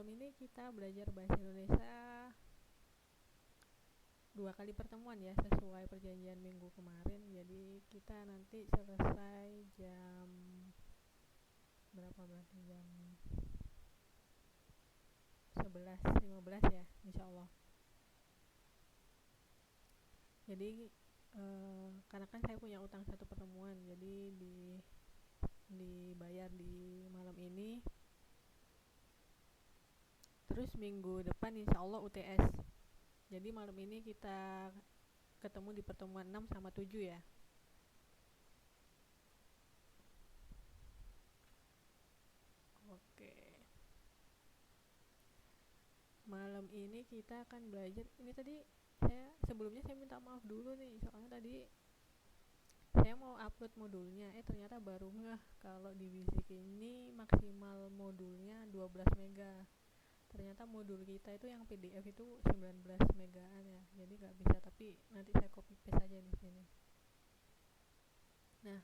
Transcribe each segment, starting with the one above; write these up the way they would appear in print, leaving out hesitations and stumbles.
malam ini kita belajar bahasa Indonesia 2 kali pertemuan ya, sesuai perjanjian minggu kemarin. Jadi kita nanti selesai jam berapa, berarti jam 11.15 ya, insya Allah. Jadi karena kan saya punya utang 1 pertemuan, jadi dibayar di malam ini. Terus minggu depan insya Allah UTS. Jadi malam ini kita ketemu di pertemuan 6 sama 7 ya. Oke. Malam ini kita akan belajar. Ini tadi sebelumnya saya minta maaf dulu nih, soalnya tadi saya mau upload modulnya, ternyata baru ngeh kalau di Bisik ini maksimal modulnya 12 mega. Ternyata modul kita itu yang PDF itu 19 megaan ya, jadi nggak bisa. Tapi nanti saya copy paste aja di sini. Nah,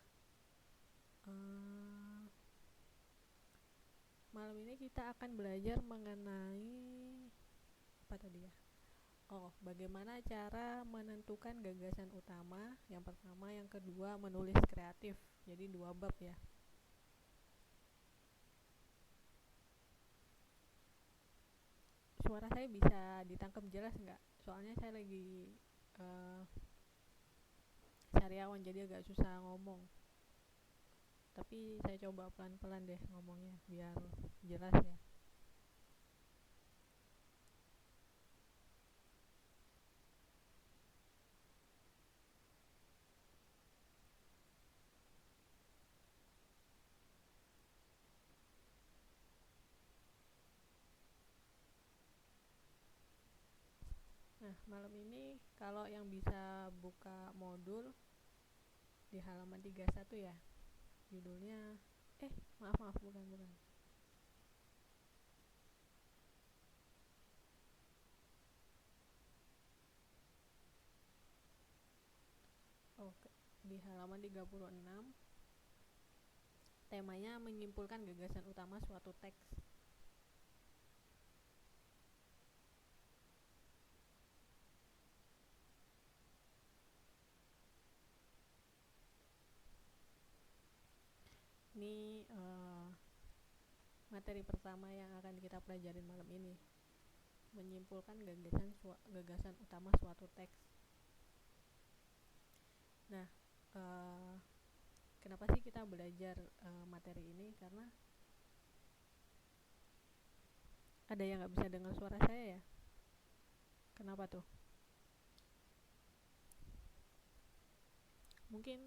malam ini kita akan belajar mengenai apa tadi ya? Bagaimana cara menentukan gagasan utama. Yang pertama, yang kedua menulis kreatif. Jadi 2 bab ya. Suara saya bisa ditangkap jelas nggak? Soalnya saya lagi sariawan, jadi agak susah ngomong. Tapi saya coba pelan-pelan deh ngomongnya biar jelas ya. Nah, malam ini kalau yang bisa buka modul di halaman 31 ya. Judulnya maaf bukan. Di halaman 36 temanya menyimpulkan gagasan utama suatu teks. Ini materi pertama yang akan kita pelajarin malam ini, menyimpulkan gagasan utama suatu teks. Nah, kenapa sih kita belajar materi ini? Karena ada yang nggak bisa dengar suara saya ya. Kenapa tuh? Mungkin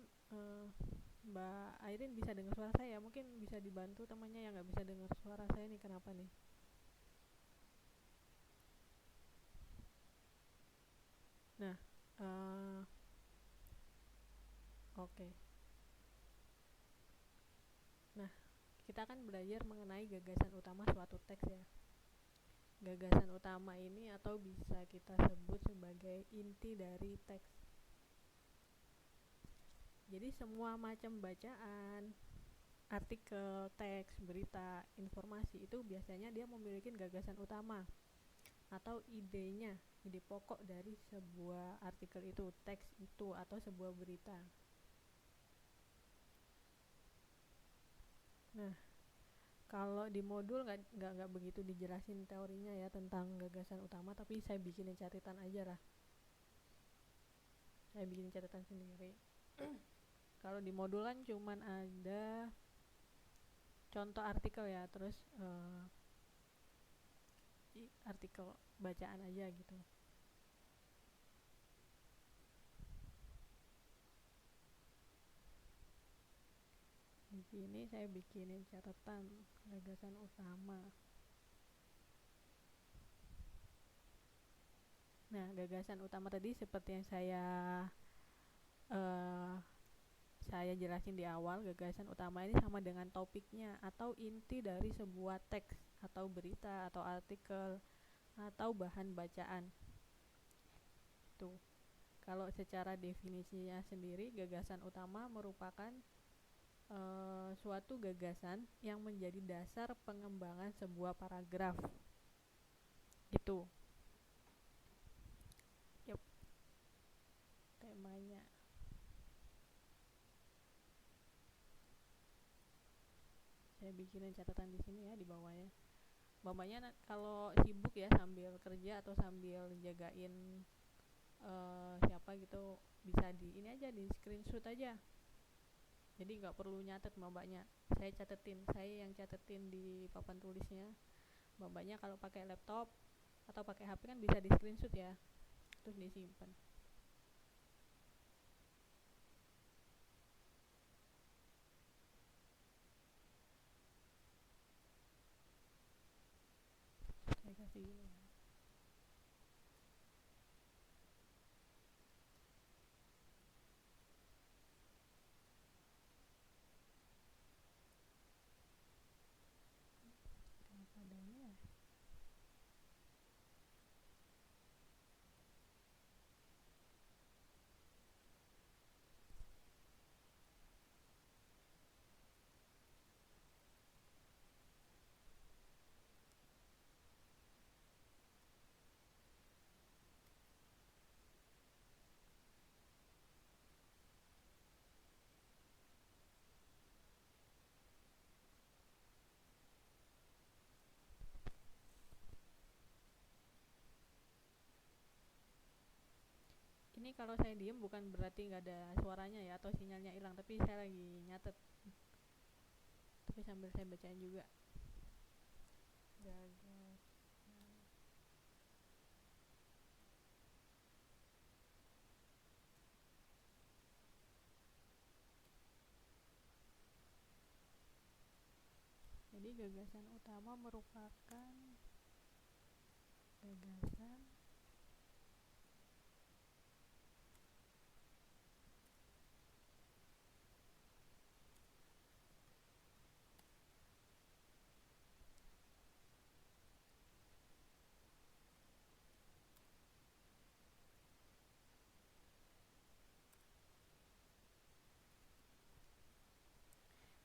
Mbak Airin bisa dengar suara saya. Mungkin bisa dibantu temannya yang nggak bisa dengar suara saya nih. Kenapa nih? Nah, oke. Nah, kita akan belajar mengenai gagasan utama suatu teks ya. Gagasan utama ini atau bisa kita sebut sebagai inti dari teks. Jadi semua macam bacaan, artikel, teks, berita, informasi itu biasanya dia memiliki gagasan utama atau idenya, ide pokok dari sebuah artikel itu, teks itu, atau sebuah berita. Nah, kalau di modul nggak begitu dijelasin teorinya ya tentang gagasan utama, tapi saya bikinin catatan aja lah. Saya bikin catatan sendiri. Kalau di modul kan cuman ada contoh artikel ya, terus artikel bacaan aja gitu. Di sini saya bikinin catatan gagasan utama. Nah, gagasan utama tadi seperti yang saya jelasin di awal, gagasan utama ini sama dengan topiknya atau inti dari sebuah teks atau berita atau artikel atau bahan bacaan. Tuh. Kalau secara definisinya sendiri, gagasan utama merupakan suatu gagasan yang menjadi dasar pengembangan sebuah paragraf Itu yep, temanya. Saya bikinin catatan di sini ya di bawah ya. Bapaknya kalau sibuk ya sambil kerja atau sambil jagain siapa gitu, bisa di ini aja, di screenshot aja. Jadi nggak perlu nyatet bapaknya. Saya yang catetin di papan tulisnya. Bapaknya kalau pakai laptop atau pakai HP kan bisa di screenshot ya, terus disimpan. Saya kasih ini ya. Kenapa ada ini ya? Ini kalau saya diem bukan berarti nggak ada suaranya ya, atau sinyalnya hilang, tapi saya lagi nyatet, tapi sambil saya bacain juga. Gagal. Jadi gagasan utama merupakan gagasan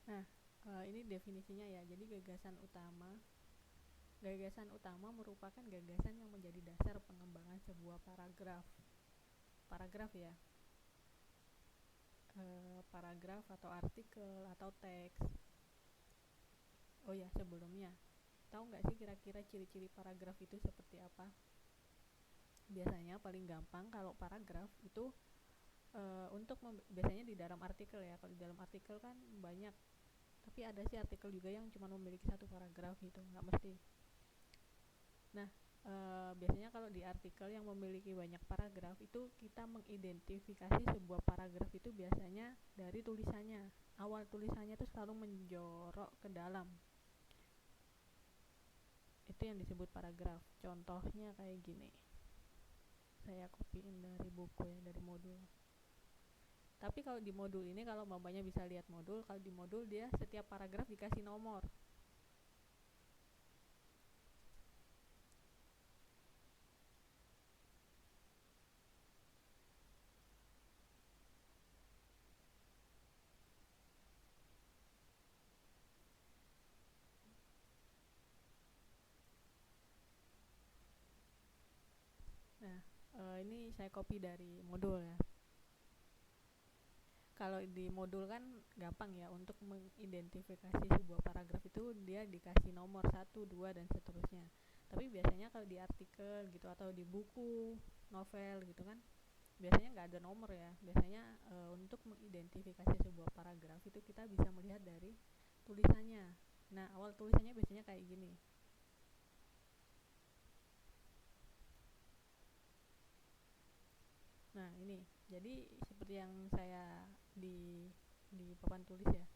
Nah, ini definisinya ya. Jadi gagasan utama merupakan gagasan yang menjadi dasar pengembangan sebuah paragraf. Paragraf ya, paragraf atau artikel atau teks. Oh ya, sebelumnya, tahu nggak sih kira-kira ciri-ciri paragraf itu seperti apa? Biasanya paling gampang kalau paragraf itu biasanya di dalam artikel ya. Kalau di dalam artikel kan banyak, tapi ada sih artikel juga yang cuma memiliki satu paragraf gitu, nggak mesti. Nah, biasanya kalau di artikel yang memiliki banyak paragraf itu kita mengidentifikasi sebuah paragraf itu biasanya dari tulisannya. Awal tulisannya itu selalu menjorok ke dalam. Itu yang disebut paragraf. Contohnya kayak gini. Saya kopiin dari buku ya, dari modul. Tapi kalau di modul ini, kalau bapaknya bisa lihat modul, kalau di modul dia setiap paragraf dikasih nomor. Nah, ini saya copy dari modul ya. Kalau di modul kan gampang ya untuk mengidentifikasi sebuah paragraf, itu dia dikasih nomor 1, 2, dan seterusnya. Tapi biasanya kalau di artikel gitu atau di buku, novel gitu kan, biasanya nggak ada nomor ya. Biasanya untuk mengidentifikasi sebuah paragraf itu kita bisa melihat dari tulisannya. Nah, awal tulisannya biasanya kayak gini. Nah, ini. Jadi seperti yang saya di papan tulis ya.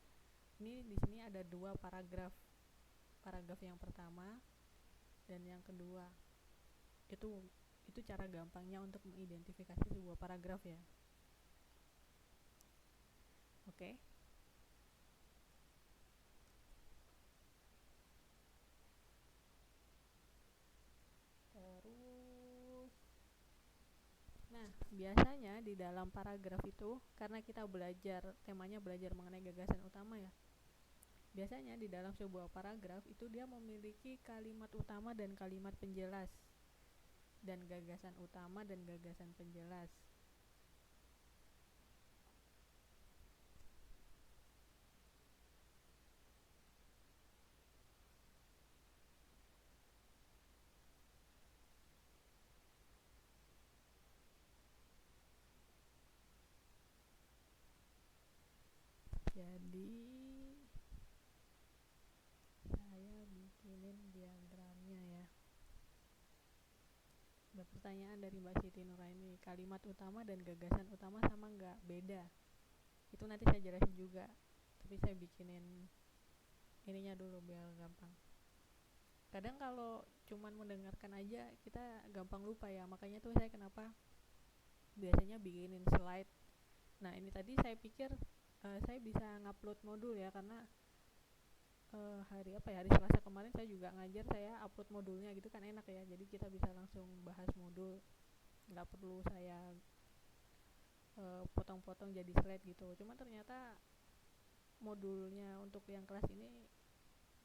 Ini di sini ada dua paragraf. Paragraf yang pertama dan yang kedua. Itu cara gampangnya untuk mengidentifikasi sebuah paragraf ya. Oke. Terus, nah, biasanya di dalam paragraf itu, karena kita temanya belajar mengenai gagasan utama ya. Biasanya di dalam sebuah paragraf itu dia memiliki kalimat utama dan kalimat penjelas. dan gagasan utama dan gagasan penjelas. Jadi saya bikinin diagramnya ya. Ada pertanyaan dari Mbak Siti Nuraini, kalimat utama dan gagasan utama sama nggak? Beda. Itu nanti saya jelasin juga, tapi saya bikinin ininya dulu biar gampang. Kadang kalau cuman mendengarkan aja kita gampang lupa ya, makanya tuh saya kenapa biasanya bikinin slide. Nah ini tadi saya pikir saya bisa ngupload modul ya, karena hari Selasa kemarin saya juga ngajar, saya upload modulnya gitu kan, enak ya, jadi kita bisa langsung bahas modul, nggak perlu saya potong-potong jadi slide gitu. Cuma ternyata modulnya untuk yang kelas ini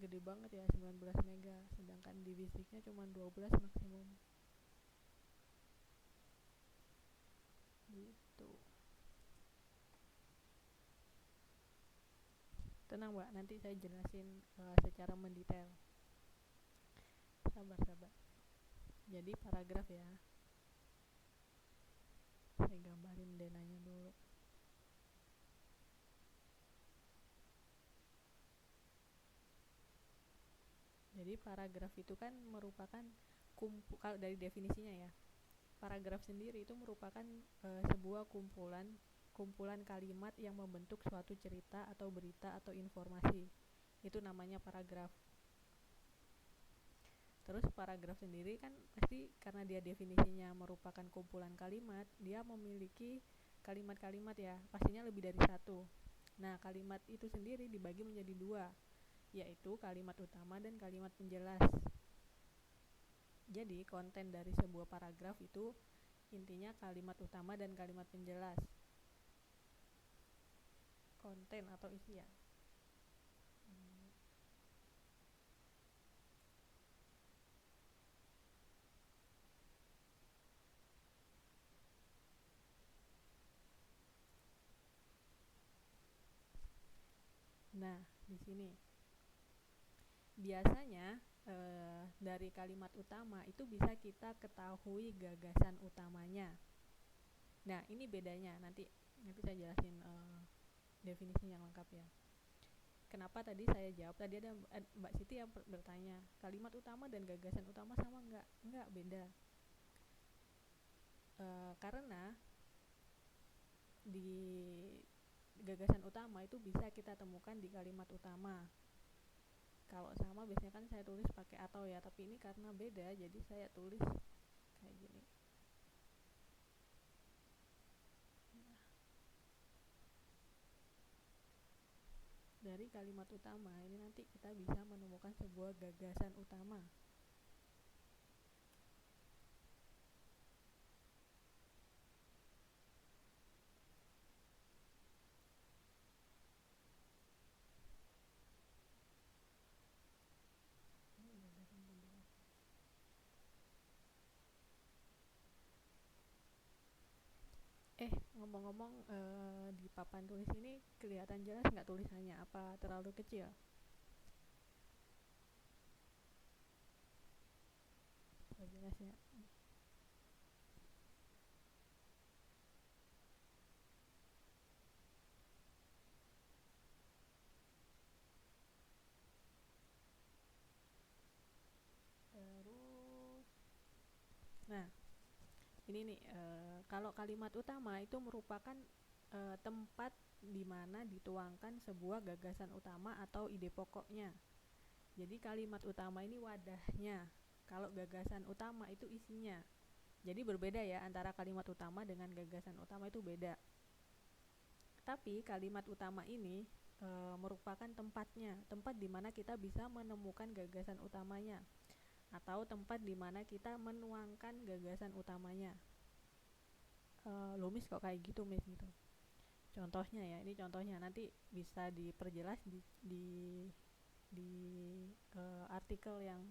gede banget ya, 19 mega, sedangkan di fisiknya cuma 12 maksimum gitu. Tenang Mbak, nanti saya jelasin secara mendetail. Sabar. Jadi paragraf ya, saya gambarin denanya dulu. Jadi paragraf itu kan merupakan kalau dari definisinya ya, paragraf sendiri itu merupakan sebuah kumpulan kalimat yang membentuk suatu cerita atau berita atau informasi. Itu namanya paragraf. Terus paragraf sendiri kan pasti karena dia definisinya merupakan kumpulan kalimat, dia memiliki kalimat-kalimat ya, pastinya lebih dari satu. Nah, kalimat itu sendiri dibagi menjadi dua, yaitu kalimat utama dan kalimat penjelas. Jadi, konten dari sebuah paragraf itu intinya kalimat utama dan kalimat penjelas. Konten atau isian. Nah, di sini biasanya dari kalimat utama itu bisa kita ketahui gagasan utamanya. Nah, ini bedanya. Nanti saya jelasin definisi yang lengkap ya. Kenapa tadi saya jawab? Tadi ada Mbak Siti yang bertanya, kalimat utama dan gagasan utama sama nggak? Nggak, beda. Karena di gagasan utama itu bisa kita temukan di kalimat utama. Kalau sama biasanya kan saya tulis pakai atau ya, tapi ini karena beda jadi saya tulis kayak gini. Dari kalimat utama ini nanti kita bisa menemukan sebuah gagasan utama. Ngomong-ngomong, di papan tulis ini kelihatan jelas nggak tulisannya? Apa terlalu kecil? Jelas ya. Terus, nah ini nih, kalau kalimat utama itu merupakan tempat di mana dituangkan sebuah gagasan utama atau ide pokoknya. Jadi kalimat utama ini wadahnya, kalau gagasan utama itu isinya. Jadi berbeda ya, antara kalimat utama dengan gagasan utama itu beda. Tapi kalimat utama ini merupakan tempatnya, tempat di mana kita bisa menemukan gagasan utamanya, atau tempat di mana kita menuangkan gagasan utamanya. Loh Miss, kok kayak gitu Miss gitu. Contohnya ya, ini contohnya, nanti bisa diperjelas di artikel yang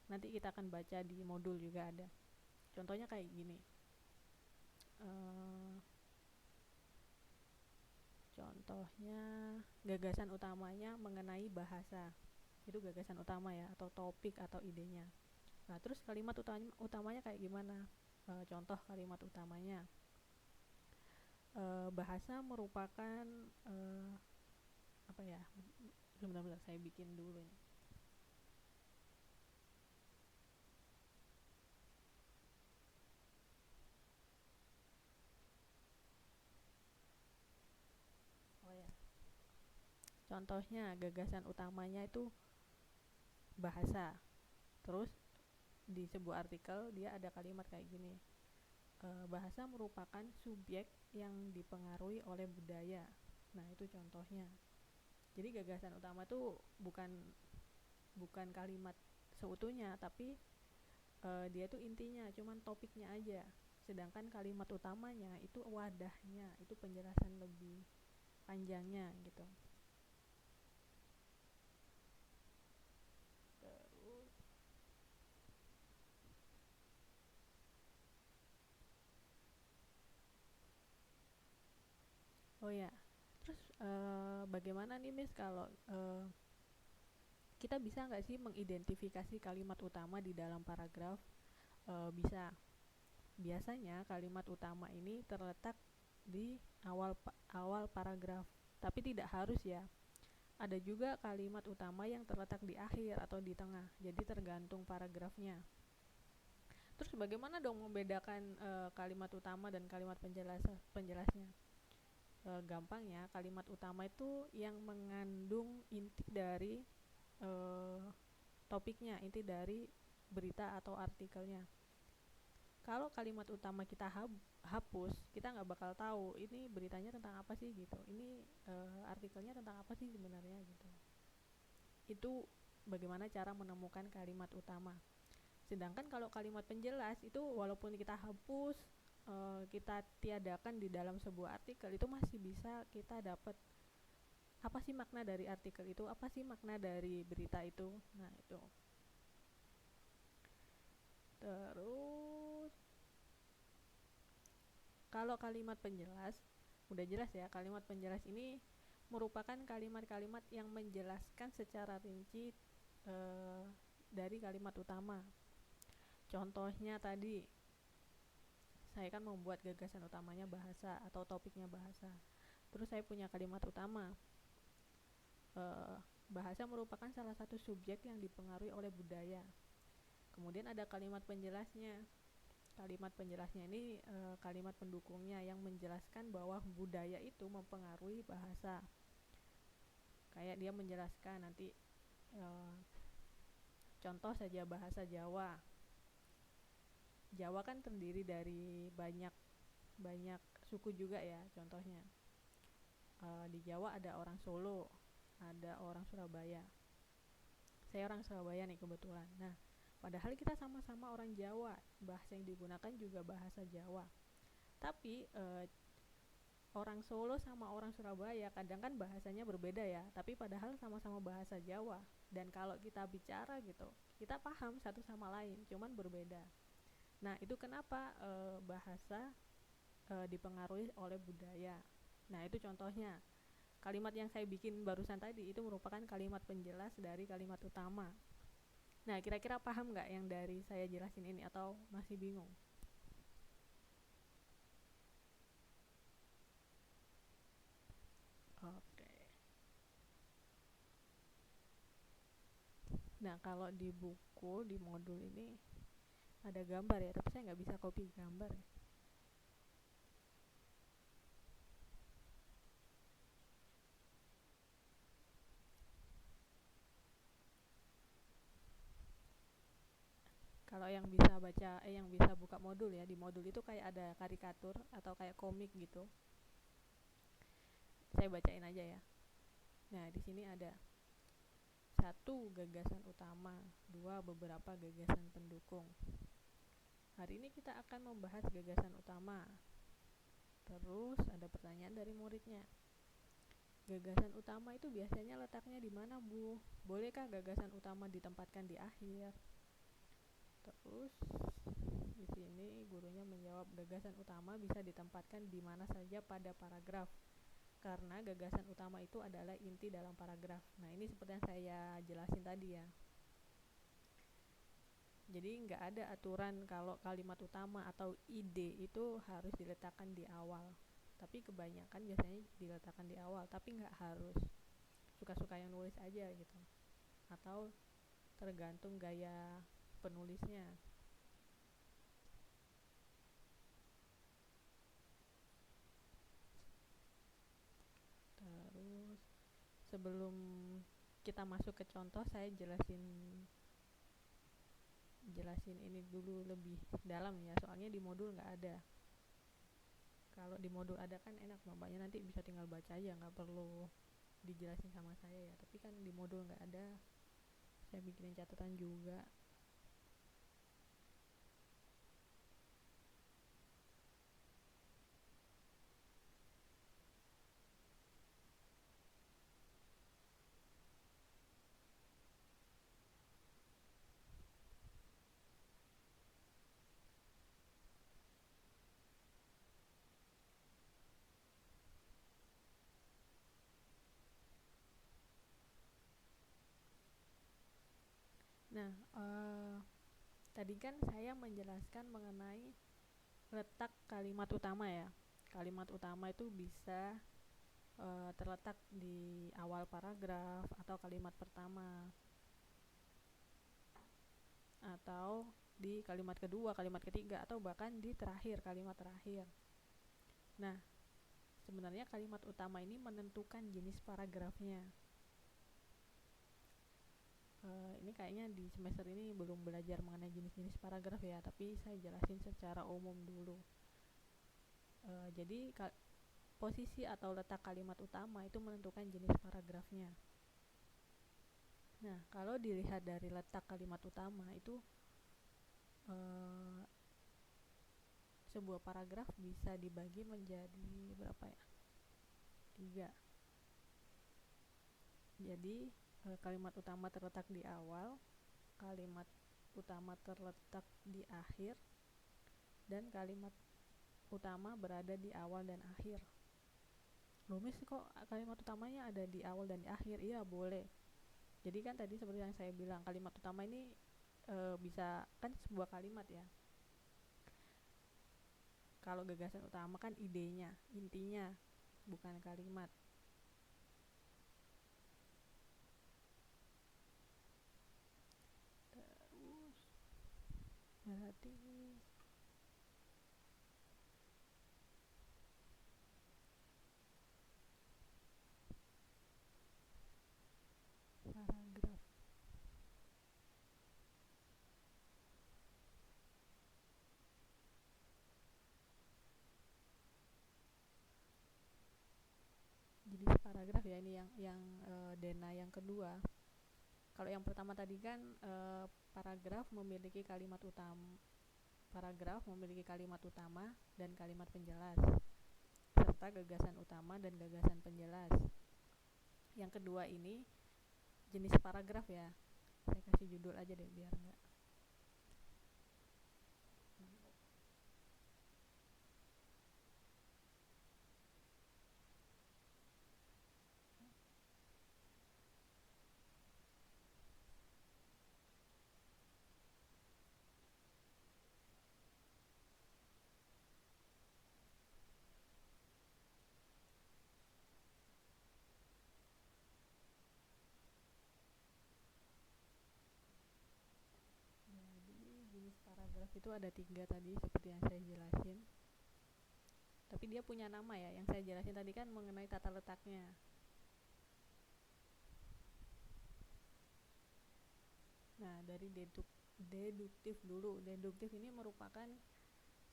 nanti kita akan baca di modul juga ada. Contohnya kayak gini. Contohnya gagasan utamanya mengenai bahasa. Itu gagasan utama ya, atau topik atau idenya. Nah, terus kalimat utamanya kayak gimana? Contoh kalimat utamanya. Bahasa merupakan apa ya? Sebentar saya bikin dulu nih. Oh ya. Contohnya gagasan utamanya itu bahasa. Terus di sebuah artikel dia ada kalimat kayak gini. Bahasa merupakan subjek yang dipengaruhi oleh budaya. Nah, itu contohnya. Jadi gagasan utama itu bukan kalimat seutuhnya, tapi dia tuh intinya, cuman topiknya aja. Sedangkan kalimat utamanya itu wadahnya, itu penjelasan lebih panjangnya gitu. Terus oh ya, terus bagaimana nih Miss kalau kita bisa nggak sih mengidentifikasi kalimat utama di dalam paragraf? Bisa. Biasanya kalimat utama ini terletak di awal paragraf, tapi tidak harus ya. Ada juga kalimat utama yang terletak di akhir atau di tengah, jadi tergantung paragrafnya. Terus bagaimana dong membedakan kalimat utama dan kalimat penjelasnya? Gampang ya, kalimat utama itu yang mengandung inti dari topiknya, inti dari berita atau artikelnya. Kalau kalimat utama kita hapus, kita nggak bakal tahu ini beritanya tentang apa sih gitu, ini artikelnya tentang apa sih sebenarnya gitu. Itu bagaimana cara menemukan kalimat utama. Sedangkan kalau kalimat penjelas itu walaupun kita hapus, kita tiadakan di dalam sebuah artikel, itu masih bisa kita dapat apa sih makna dari artikel itu, apa sih makna dari berita itu. Nah, itu. Terus kalau kalimat penjelas, udah jelas ya, kalimat penjelas ini merupakan kalimat-kalimat yang menjelaskan secara rinci dari kalimat utama. Contohnya tadi, saya kan membuat gagasan utamanya bahasa atau topiknya bahasa. Terus saya punya kalimat utama. Bahasa merupakan salah satu subjek yang dipengaruhi oleh budaya. Kemudian ada kalimat penjelasnya. Kalimat penjelasnya ini kalimat pendukungnya yang menjelaskan bahwa budaya itu mempengaruhi bahasa. Kayak dia menjelaskan nanti contoh saja bahasa Jawa. Jawa kan terdiri dari banyak suku juga ya, contohnya. Di Jawa ada orang Solo, ada orang Surabaya. Saya orang Surabaya nih kebetulan. Nah, padahal kita sama-sama orang Jawa, bahasa yang digunakan juga bahasa Jawa. Tapi orang Solo sama orang Surabaya kadang kan bahasanya berbeda ya, tapi padahal sama-sama bahasa Jawa. Dan kalau kita bicara gitu, kita paham satu sama lain, cuman berbeda. Nah, itu kenapa bahasa dipengaruhi oleh budaya. Nah, itu contohnya. Kalimat yang saya bikin barusan tadi itu merupakan kalimat penjelas dari kalimat utama. Nah, kira-kira paham nggak yang dari saya jelasin ini atau masih bingung? Oke. Nah, kalau di buku, di modul ini ada gambar ya, tapi saya nggak bisa copy gambar ya. Kalau yang bisa baca, yang bisa buka modul ya, di modul itu kayak ada karikatur atau kayak komik gitu. Saya bacain aja ya. Nah, di sini ada 1. Gagasan utama. 2. Beberapa gagasan pendukung. Hari ini kita akan membahas gagasan utama. Terus ada pertanyaan dari muridnya. Gagasan utama itu biasanya letaknya di mana, Bu? Bolehkah gagasan utama ditempatkan di akhir? Terus di sini gurunya menjawab, gagasan utama bisa ditempatkan di mana saja pada paragraf, karena gagasan utama itu adalah inti dalam paragraf. Nah, ini seperti yang saya jelasin tadi ya. Jadi nggak ada aturan kalau kalimat utama atau ide itu harus diletakkan di awal. Tapi kebanyakan biasanya diletakkan di awal, tapi nggak harus. Suka-suka yang nulis aja gitu. Atau tergantung gaya penulisnya. Terus sebelum kita masuk ke contoh, saya jelasin ini dulu lebih dalam ya, soalnya di modul nggak ada. Kalau di modul ada kan enak, bapaknya nanti bisa tinggal baca aja, nggak perlu dijelasin sama saya ya. Tapi kan di modul nggak ada, saya bikinin catatan juga. Nah, tadi kan saya menjelaskan mengenai letak kalimat utama ya. Kalimat utama itu bisa terletak di awal paragraf atau kalimat pertama, atau di kalimat kedua, kalimat ketiga, atau bahkan di terakhir, kalimat terakhir. Nah, sebenarnya kalimat utama ini menentukan jenis paragrafnya. Ini kayaknya di semester ini belum belajar mengenai jenis-jenis paragraf ya, tapi saya jelasin secara umum dulu. Jadi posisi atau letak kalimat utama itu menentukan jenis paragrafnya. Nah, kalau dilihat dari letak kalimat utama itu, sebuah paragraf bisa dibagi menjadi berapa ya? 3. Jadi kalimat utama terletak di awal, kalimat utama terletak di akhir, dan kalimat utama berada di awal dan akhir. Loh Miss, kok kalimat utamanya ada di awal dan di akhir? Iya, boleh. Jadi kan tadi seperti yang saya bilang, kalimat utama ini bisa kan sebuah kalimat ya. Kalau gagasan utama kan idenya, intinya, bukan kalimat. Terus berarti paragraf. Jadi paragraf ya, ini yang Dena yang kedua. Kalau yang pertama tadi kan paragraf memiliki kalimat utama dan kalimat penjelas, serta gagasan utama dan gagasan penjelas. Yang kedua ini jenis paragraf ya. Saya kasih judul aja deh biar enggak. Jadi jenis paragraf itu ada 3 tadi seperti yang saya jelasin. Tapi dia punya nama ya, yang saya jelasin tadi kan mengenai tata letaknya. Nah, dari deduktif dulu. Deduktif ini merupakan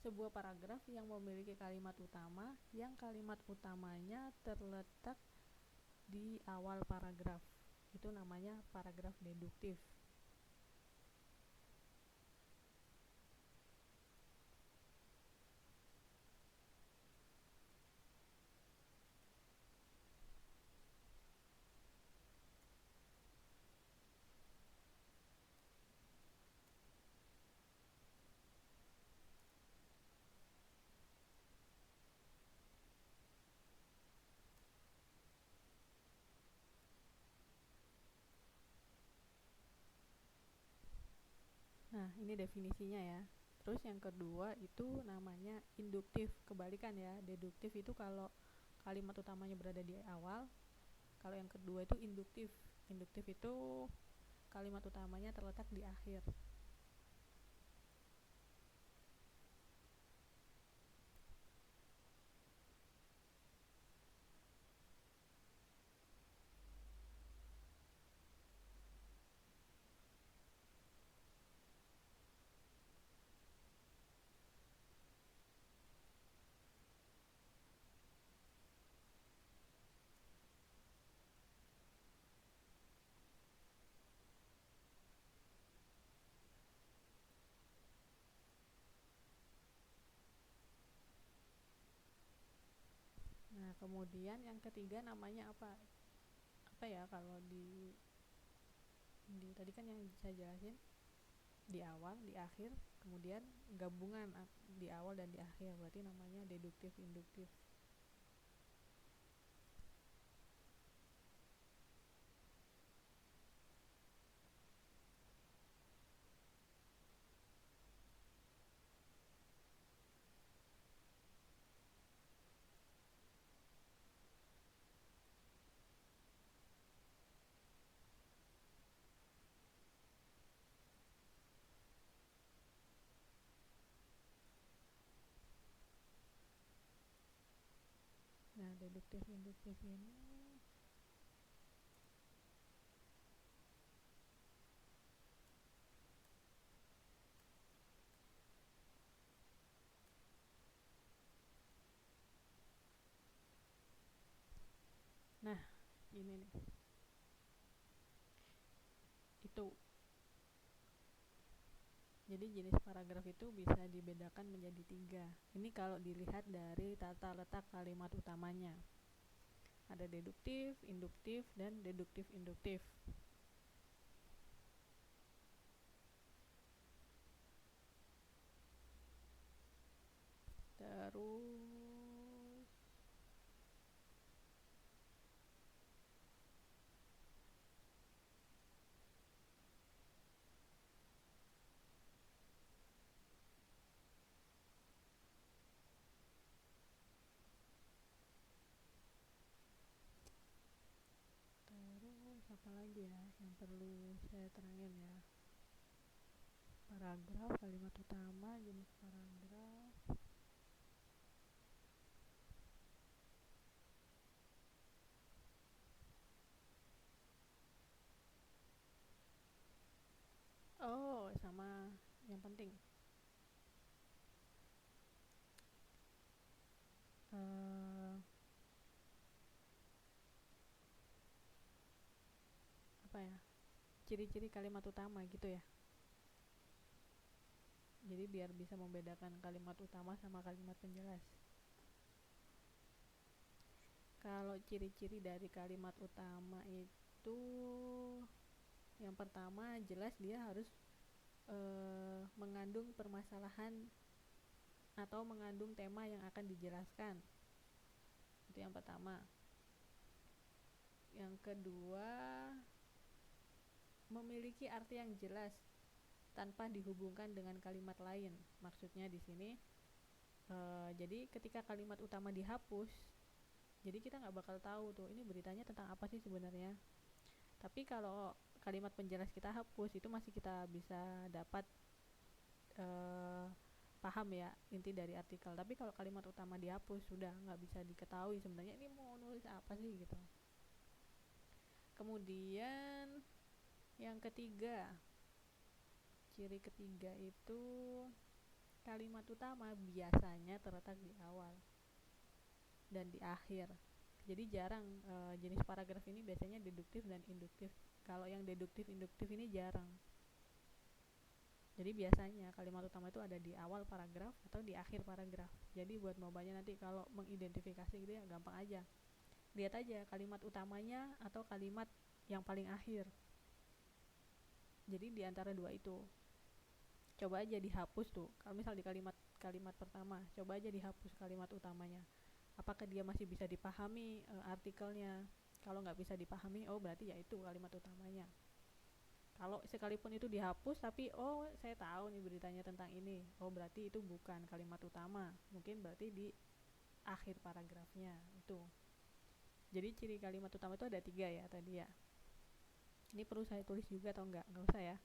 sebuah paragraf yang memiliki kalimat utama, yang kalimat utamanya terletak di awal paragraf. Itu namanya paragraf deduktif. ini definisinya ya. Terus yang kedua itu namanya induktif, kebalikan ya. Deduktif itu kalau kalimat utamanya berada di awal. Kalau yang kedua itu induktif. Induktif itu kalimat utamanya terletak di akhir. Nah, kemudian yang ketiga namanya apa? Apa ya kalau di tadi kan yang saya jelasin di awal, di akhir, kemudian gabungan di awal dan di akhir, berarti namanya deduktif induktif. Nah, deduktif induktif ini nah ini nih, itu jadi jenis paragraf itu bisa dibedakan menjadi 3. Ini kalau dilihat dari tata letak kalimat utamanya. Ada deduktif, induktif, dan deduktif induktif. Terus apa lagi ya yang perlu saya terangin ya? Paragraf, kalimat utama, jenis paragraf. Oh, sama yang penting apa ya, ciri-ciri kalimat utama gitu ya. Jadi biar bisa membedakan kalimat utama sama kalimat penjelas. Kalau ciri-ciri dari kalimat utama itu yang pertama jelas dia harus mengandung permasalahan atau mengandung tema yang akan dijelaskan. Itu yang pertama. Yang kedua, memiliki arti yang jelas tanpa dihubungkan dengan kalimat lain. Maksudnya di sini jadi ketika kalimat utama dihapus, jadi kita nggak bakal tahu tuh ini beritanya tentang apa sih sebenarnya. Tapi kalau kalimat penjelas kita hapus, itu masih kita bisa dapat paham ya inti dari artikel. Tapi kalau kalimat utama dihapus, sudah nggak bisa diketahui sebenarnya ini mau nulis apa sih gitu. Kemudian yang ketiga, ciri ketiga itu kalimat utama biasanya terletak di awal dan di akhir. Jadi jarang jenis paragraf ini biasanya deduktif dan induktif. Kalau yang deduktif induktif ini jarang. Jadi biasanya kalimat utama itu ada di awal paragraf atau di akhir paragraf. Jadi buat mobanya nanti kalau mengidentifikasi gitu ya gampang aja. Lihat aja kalimat utamanya atau kalimat yang paling akhir. Jadi di antara dua itu. Coba aja dihapus tuh. Kalau misal di kalimat pertama, coba aja dihapus kalimat utamanya. Apakah dia masih bisa dipahami artikelnya? Kalau nggak bisa dipahami, oh berarti ya itu kalimat utamanya. Kalau sekalipun itu dihapus tapi oh saya tahu nih beritanya tentang ini, oh berarti itu bukan kalimat utama, mungkin berarti di akhir paragrafnya itu. Jadi ciri kalimat utama itu ada 3 ya tadi ya. Ini perlu saya tulis juga atau enggak? Enggak usah ya.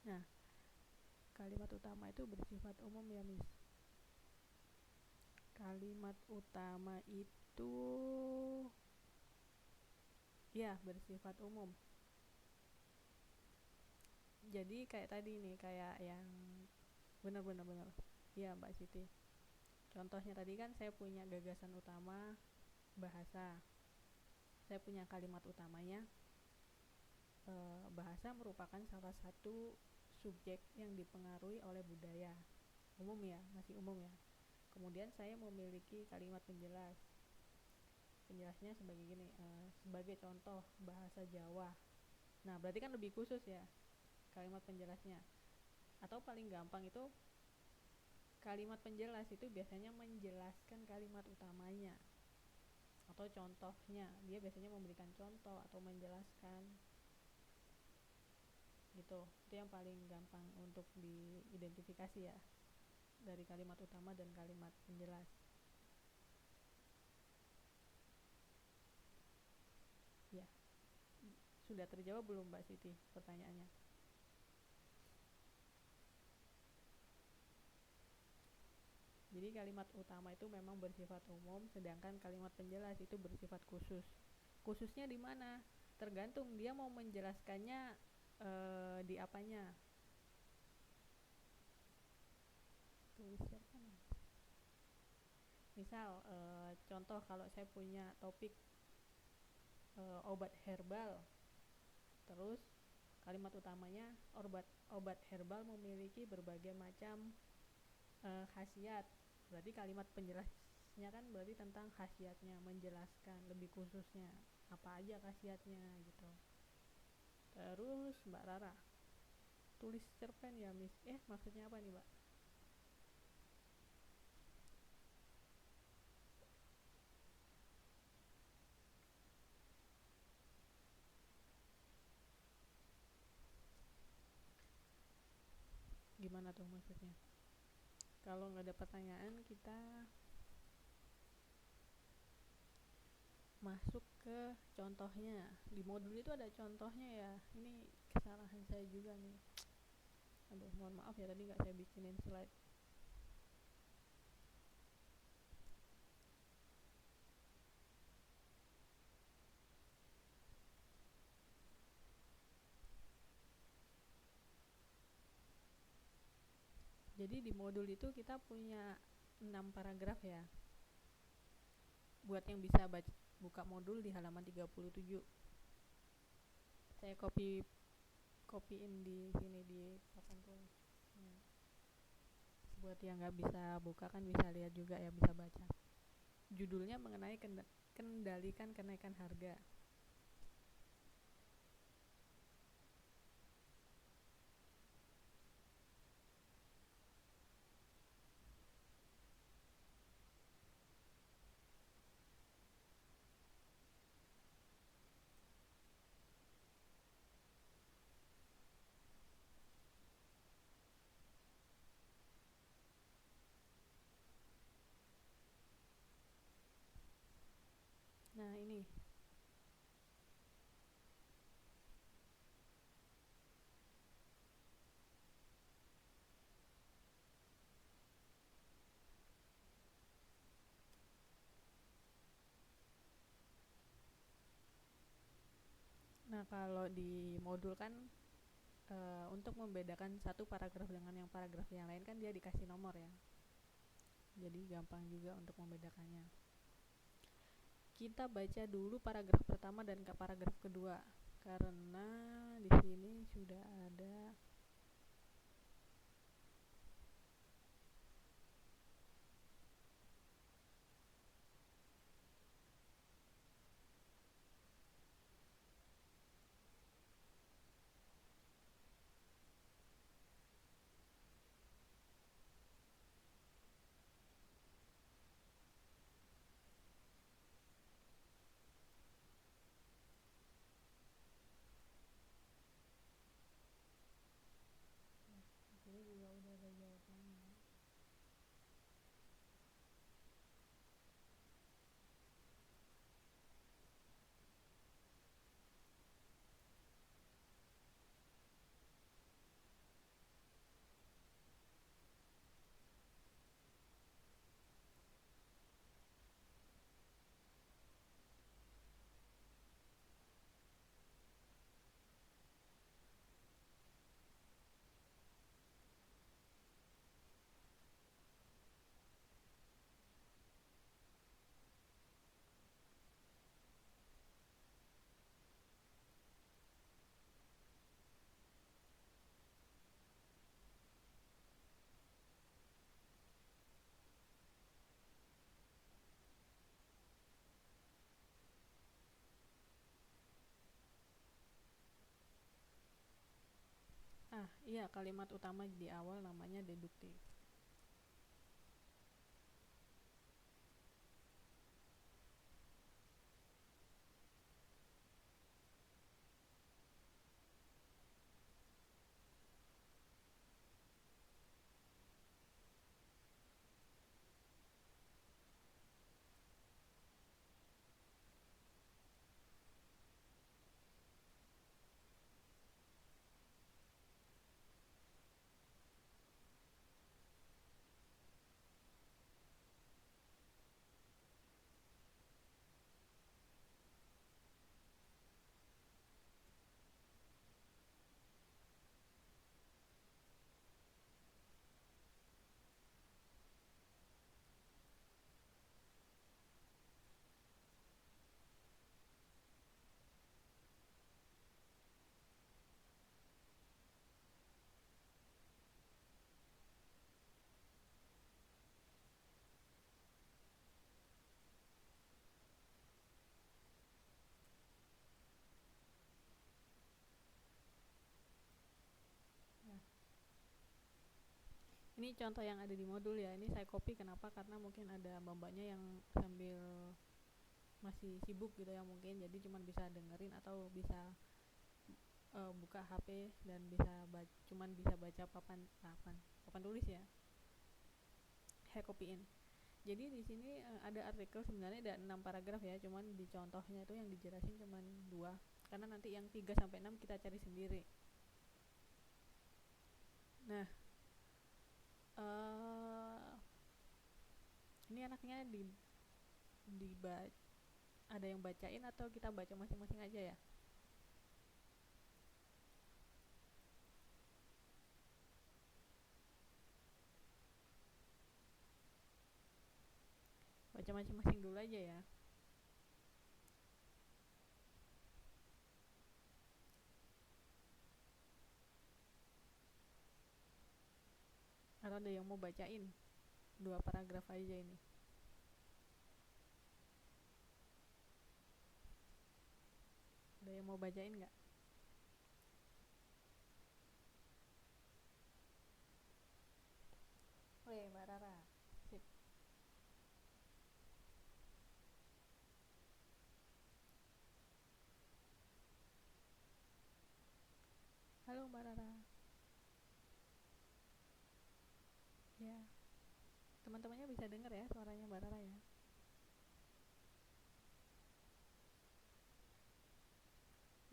Nah, kalimat utama itu bersifat umum ya, Miss. Kalimat utama itu ya bersifat umum. Jadi kayak tadi nih, kayak yang benar. Iya, Mbak Siti. Contohnya tadi kan saya punya gagasan utama bahasa. Saya punya kalimat utamanya, bahasa merupakan salah satu subjek yang dipengaruhi oleh budaya. Umum ya, masih umum ya. Kemudian saya memiliki kalimat penjelas. Penjelasnya sebagai gini, sebagai contoh bahasa Jawa. Nah, berarti kan lebih khusus ya kalimat penjelasnya. Atau paling gampang itu kalimat penjelas itu biasanya menjelaskan kalimat utamanya atau contohnya. Dia biasanya memberikan contoh atau menjelaskan gitu. Itu yang paling gampang untuk diidentifikasi ya dari kalimat utama dan kalimat penjelas. Ya, sudah terjawab belum Mbak Siti pertanyaannya? Jadi kalimat utama itu memang bersifat umum, sedangkan kalimat penjelas itu bersifat khusus. Khususnya di mana? Tergantung dia mau menjelaskannya di apanya. Tulis siapa nih? Misal contoh kalau saya punya topik obat herbal, terus kalimat utamanya obat herbal memiliki berbagai macam khasiat. Berarti kalimat penjelasnya kan berarti tentang khasiatnya, menjelaskan lebih khususnya apa aja khasiatnya gitu. Terus Mbak Rara, tulis cerpen ya Miss. Maksudnya apa nih Mbak? Gimana tuh maksudnya? Kalau nggak ada pertanyaan kita masuk ke contohnya. Di modul itu ada contohnya ya. Ini kesalahan saya juga nih. Aduh, mohon maaf ya tadi nggak saya bikinin slide. Jadi di modul itu kita punya 6 paragraf ya. Buat yang bisa buka modul di halaman 37. Saya copyin di sini di papan tulis. Buat yang nggak bisa buka kan bisa lihat juga ya, bisa baca. Judulnya mengenai kendalikan kenaikan harga. Nah ini, nah kalau di modul kan untuk membedakan satu paragraf dengan yang paragraf yang lain kan dia dikasih nomor ya. Jadi gampang juga untuk membedakannya. Kita baca dulu paragraf pertama dan paragraf kedua. karena di sini sudah ada di sini juga udah ada jawabannya. Iya, kalimat utama di awal namanya deduktif. Nah, ini contoh yang ada di modul ya. Ini saya copy, kenapa? Karena mungkin ada mbak-mbaknya yang sambil masih sibuk gitu ya mungkin, jadi cuman bisa dengerin atau bisa buka HP dan cuman bisa baca papan tulis ya. Saya copyin. Jadi di sini ada artikel, sebenarnya ada 6 paragraf ya, cuman di contohnya itu yang dijelasin cuman 2, karena nanti yang 3 sampai 6 kita cari sendiri. Nah, ini anaknya ada yang bacain atau kita baca masing-masing aja ya? Baca masing-masing dulu aja ya. Atau ada yang mau bacain 2 paragraf aja ini? Ada yang mau bacain nggak? Weh, Mbak Rara. Sip. Halo Mbak Rara. Ya, teman-temannya bisa dengar ya suaranya Mbak Rara ya?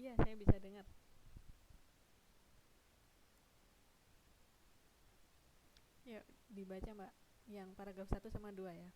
Iya, saya bisa dengar. Yuk, dibaca Mbak. Yang paragraf 1 sama 2 ya.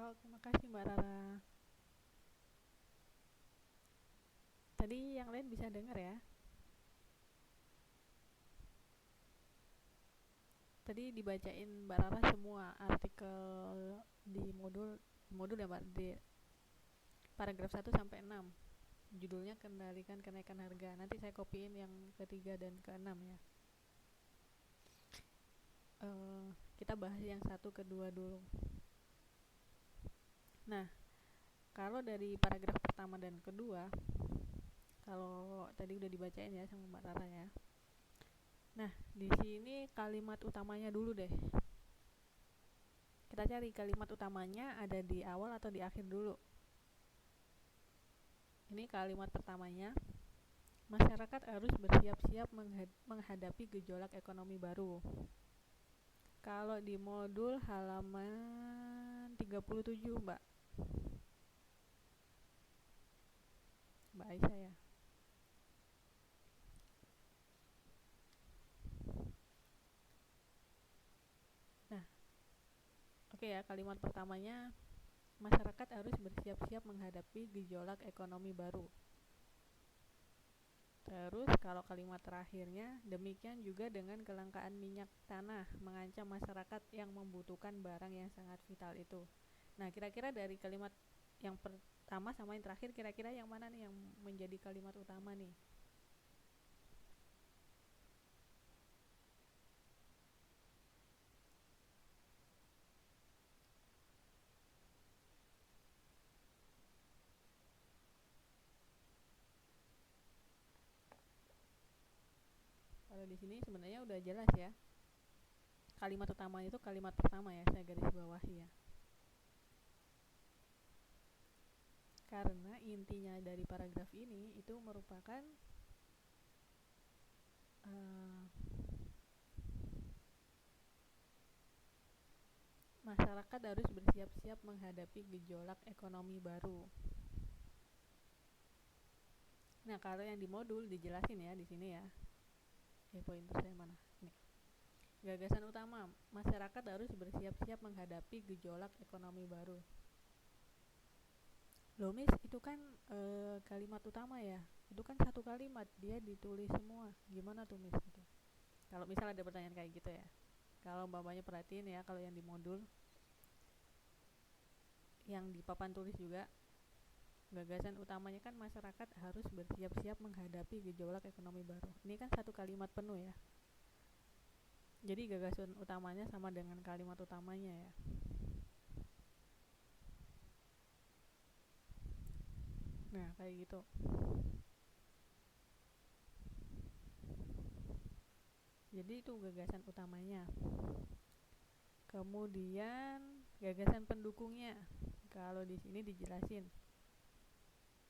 Terima kasih Mbak Rara. Tadi yang lain bisa dengar ya? Tadi dibacain Mbak Rara semua artikel di modul ya Mbak, di paragraf 1 sampai 6. Judulnya kendalikan kenaikan harga. Nanti saya kopiin yang ketiga dan keenam ya. Kita bahas yang 1 ke 2 dulu. Nah, kalau dari paragraf pertama dan kedua, kalau tadi udah dibacain ya sama Mbak Rara ya. Nah, di sini kalimat utamanya dulu deh. Kita cari kalimat utamanya ada di awal atau di akhir dulu. Ini kalimat pertamanya. Masyarakat harus bersiap-siap menghadapi gejolak ekonomi baru. Kalau di modul halaman 37, Mbak Aisyah ya. Nah, oke ya, kalimat pertamanya masyarakat harus bersiap-siap menghadapi gejolak ekonomi baru. Terus kalau kalimat terakhirnya, demikian juga dengan kelangkaan minyak tanah mengancam masyarakat yang membutuhkan barang yang sangat vital itu. Nah, kira-kira dari kalimat yang pertama sama yang terakhir, kira-kira yang mana nih yang menjadi kalimat utama nih? Kalau di sini sebenarnya udah jelas ya. Kalimat utama itu kalimat pertama ya, saya garis bawahi ya. Karena intinya dari paragraf ini itu merupakan masyarakat harus bersiap-siap menghadapi gejolak ekonomi baru. Nah, kalau yang di modul dijelasin ya di sini ya. Pointer saya mana? Nih. Gagasan utama, masyarakat harus bersiap-siap menghadapi gejolak ekonomi baru. Loh Miss, itu kan kalimat utama ya. Itu kan satu kalimat, dia ditulis semua. Gimana tuh Miss gitu. Kalau misalnya ada pertanyaan kayak gitu ya. Kalau Mbak-mbaknya perhatiin ya, kalau yang di modul yang di papan tulis juga, gagasan utamanya kan masyarakat harus bersiap-siap menghadapi gejolak ekonomi baru. Ini kan satu kalimat penuh ya. Jadi gagasan utamanya sama dengan kalimat utamanya ya. Nah, kayak gitu. Jadi itu gagasan utamanya. Kemudian gagasan pendukungnya. Kalau di sini dijelasin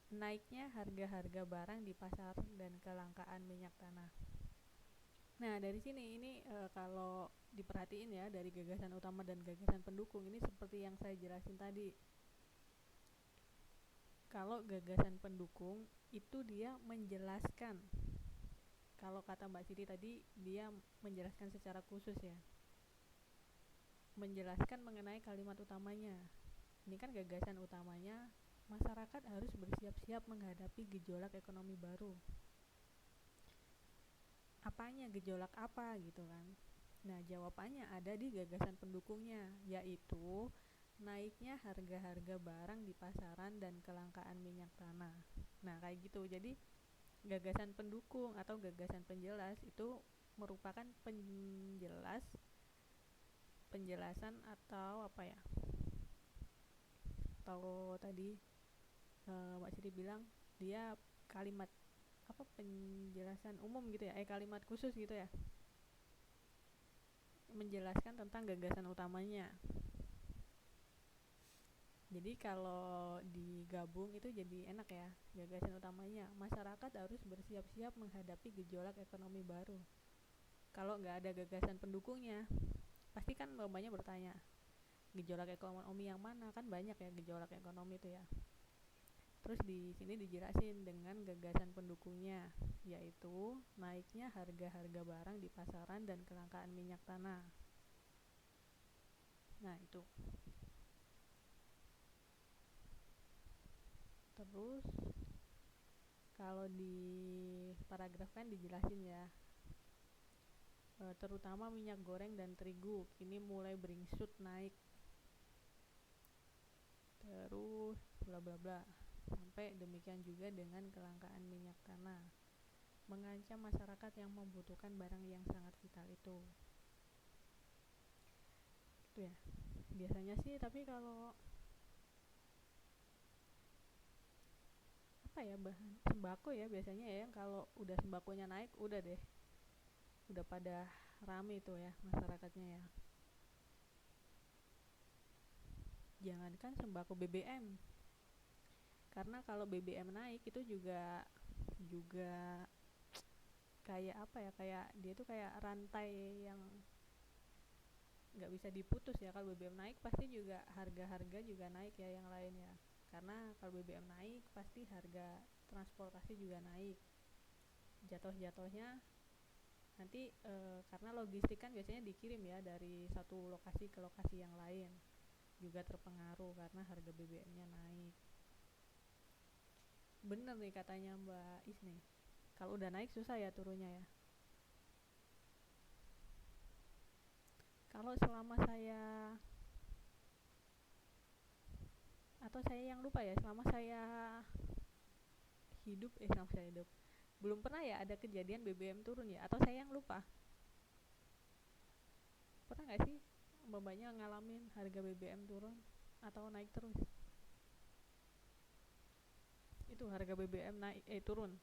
naiknya harga-harga barang di pasar dan kelangkaan minyak tanah. Nah, dari sini ini kalau diperhatiin ya, dari gagasan utama dan gagasan pendukung ini seperti yang saya jelasin tadi. Kalau gagasan pendukung itu dia menjelaskan. Kalau kata Mbak Siti tadi, dia menjelaskan secara khusus ya. Menjelaskan mengenai kalimat utamanya. Ini kan gagasan utamanya, masyarakat harus bersiap-siap menghadapi gejolak ekonomi baru. Apanya gejolak apa gitu kan? Nah, jawabannya ada di gagasan pendukungnya, yaitu naiknya harga-harga barang di pasaran dan kelangkaan minyak tanah. Nah, kayak gitu. Jadi gagasan pendukung atau gagasan penjelas itu merupakan penjelasan atau apa ya? Atau tadi Mbak Siti bilang dia kalimat apa, penjelasan umum gitu ya, kalimat khusus gitu ya, menjelaskan tentang gagasan utamanya. Jadi kalau digabung itu jadi enak ya. Gagasan utamanya, masyarakat harus bersiap-siap menghadapi gejolak ekonomi baru. Kalau nggak ada gagasan pendukungnya, pasti kan banyak bertanya, gejolak ekonomi yang mana? Kan banyak ya gejolak ekonomi itu ya. Terus di sini dijelasin dengan gagasan pendukungnya, yaitu naiknya harga-harga barang di pasaran dan kelangkaan minyak tanah. Nah, itu. Terus kalau di paragraf kan dijelasin ya, terutama minyak goreng dan terigu kini mulai beringsut naik, terus bla bla bla, sampai demikian juga dengan kelangkaan minyak tanah mengancam masyarakat yang membutuhkan barang yang sangat vital itu ya biasanya sih. Tapi kalau apa ya, bahan sembako ya biasanya ya, yang kalau udah sembakonya naik udah deh, udah pada rame itu ya masyarakatnya ya. Jangankan sembako, BBM, karena kalau BBM naik itu juga kayak apa ya, kayak dia tuh kayak rantai yang nggak bisa diputus ya. Kalau BBM naik pasti juga harga-harga juga naik ya, yang lain ya, karena kalau BBM naik pasti harga transportasi juga naik. Jatuh-jatuhnya nanti karena logistik kan biasanya dikirim ya dari satu lokasi ke lokasi yang lain, juga terpengaruh karena harga BBM-nya naik. Bener nih katanya Mbak Isni, kalau udah naik susah ya turunnya ya. Kalau selama saya, atau saya yang lupa ya, selama saya hidup belum pernah ya ada kejadian BBM turun ya, atau saya yang lupa. Pernah nggak sih mbaknya ngalamin harga BBM turun atau naik terus? Itu harga BBM naik turun.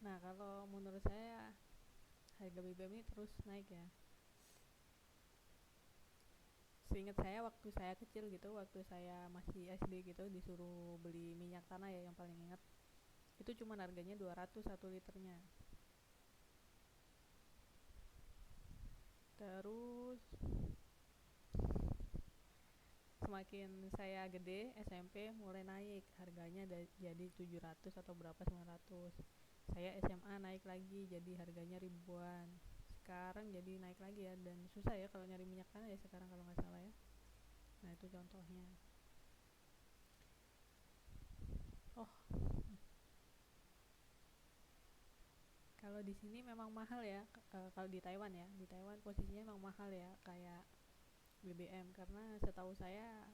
Nah kalau menurut saya harga BBM ini terus naik ya. Seingat saya waktu saya kecil gitu, waktu saya masih SD gitu, disuruh beli minyak tanah ya, yang paling ingat itu cuma harganya 200 1 liternya. Terus semakin saya gede SMP mulai naik harganya, jadi 700 atau berapa, 900. Saya SMA naik lagi jadi harganya ribuan. Sekarang jadi naik lagi ya, dan susah ya kalau nyari minyak tanah ya sekarang kalau nggak salah ya. Nah itu contohnya. Oh, kalau di sini memang mahal ya. Kalau di Taiwan ya, di Taiwan posisinya memang mahal ya kayak BBM, karena setahu saya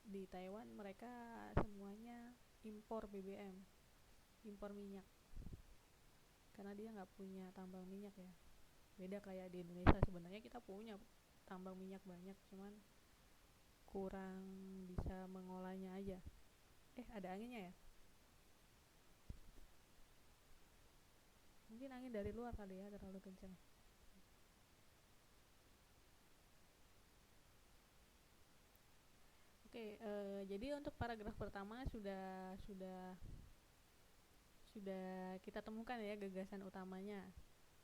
di Taiwan mereka semuanya impor BBM, impor minyak, karena dia nggak punya tambang minyak ya. Beda kayak di Indonesia, sebenarnya kita punya tambang minyak banyak, cuman kurang bisa mengolahnya aja. Ada anginnya ya, mungkin angin dari luar kali ya, terlalu kencang. Oke, jadi untuk paragraf pertama sudah kita temukan ya gagasan utamanya.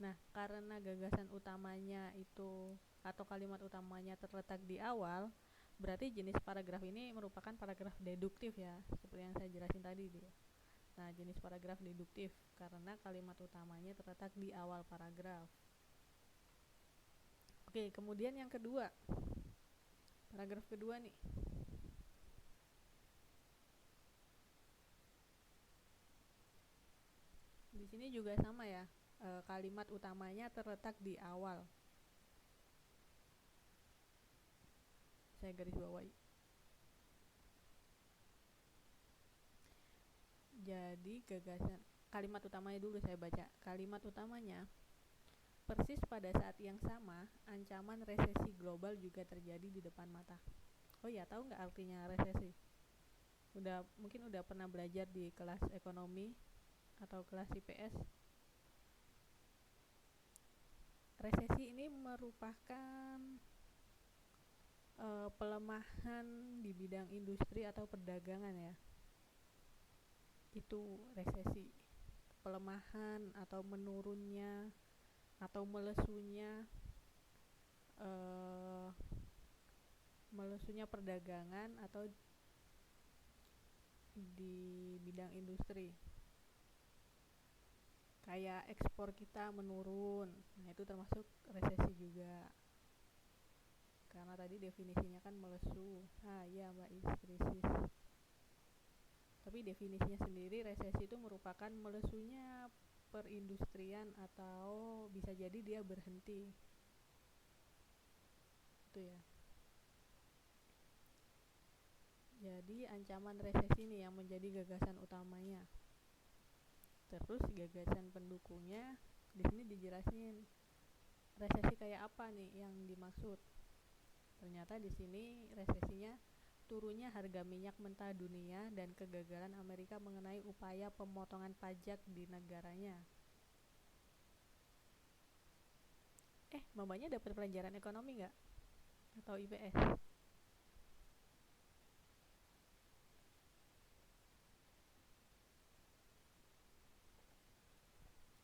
Nah, karena gagasan utamanya itu atau kalimat utamanya terletak di awal, berarti jenis paragraf ini merupakan paragraf deduktif ya, seperti yang saya jelasin tadi dia. Nah, jenis paragraf deduktif karena kalimat utamanya terletak di awal paragraf. Oke, kemudian yang kedua, paragraf kedua nih. Di sini juga sama ya, kalimat utamanya terletak di awal. Saya garis bawahi. Jadi gagasan kalimat utamanya dulu saya baca. Kalimat utamanya, persis pada saat yang sama, ancaman resesi global juga terjadi di depan mata. Oh ya, tahu nggak artinya resesi? Mungkin udah pernah belajar di kelas ekonomi atau kelas IPS. Resesi ini merupakan pelemahan di bidang industri atau perdagangan ya. Itu resesi, pelemahan atau menurunnya atau melesunya melesunya perdagangan atau di bidang industri. Kayak ekspor kita menurun, nah itu termasuk resesi juga. Karena tadi definisinya kan melesu. Ah iya Mbak Is, krisis. Tapi definisinya sendiri resesi itu merupakan melesunya perindustrian atau bisa jadi dia berhenti. Itu ya. Jadi ancaman resesi nih yang menjadi gagasan utamanya. Terus gagasan pendukungnya di sini dijelasin resesi kayak apa nih yang dimaksud. Ternyata di sini resesinya turunnya harga minyak mentah dunia dan kegagalan Amerika mengenai upaya pemotongan pajak di negaranya. Mamanya dapat pelajaran ekonomi nggak? Atau IPS?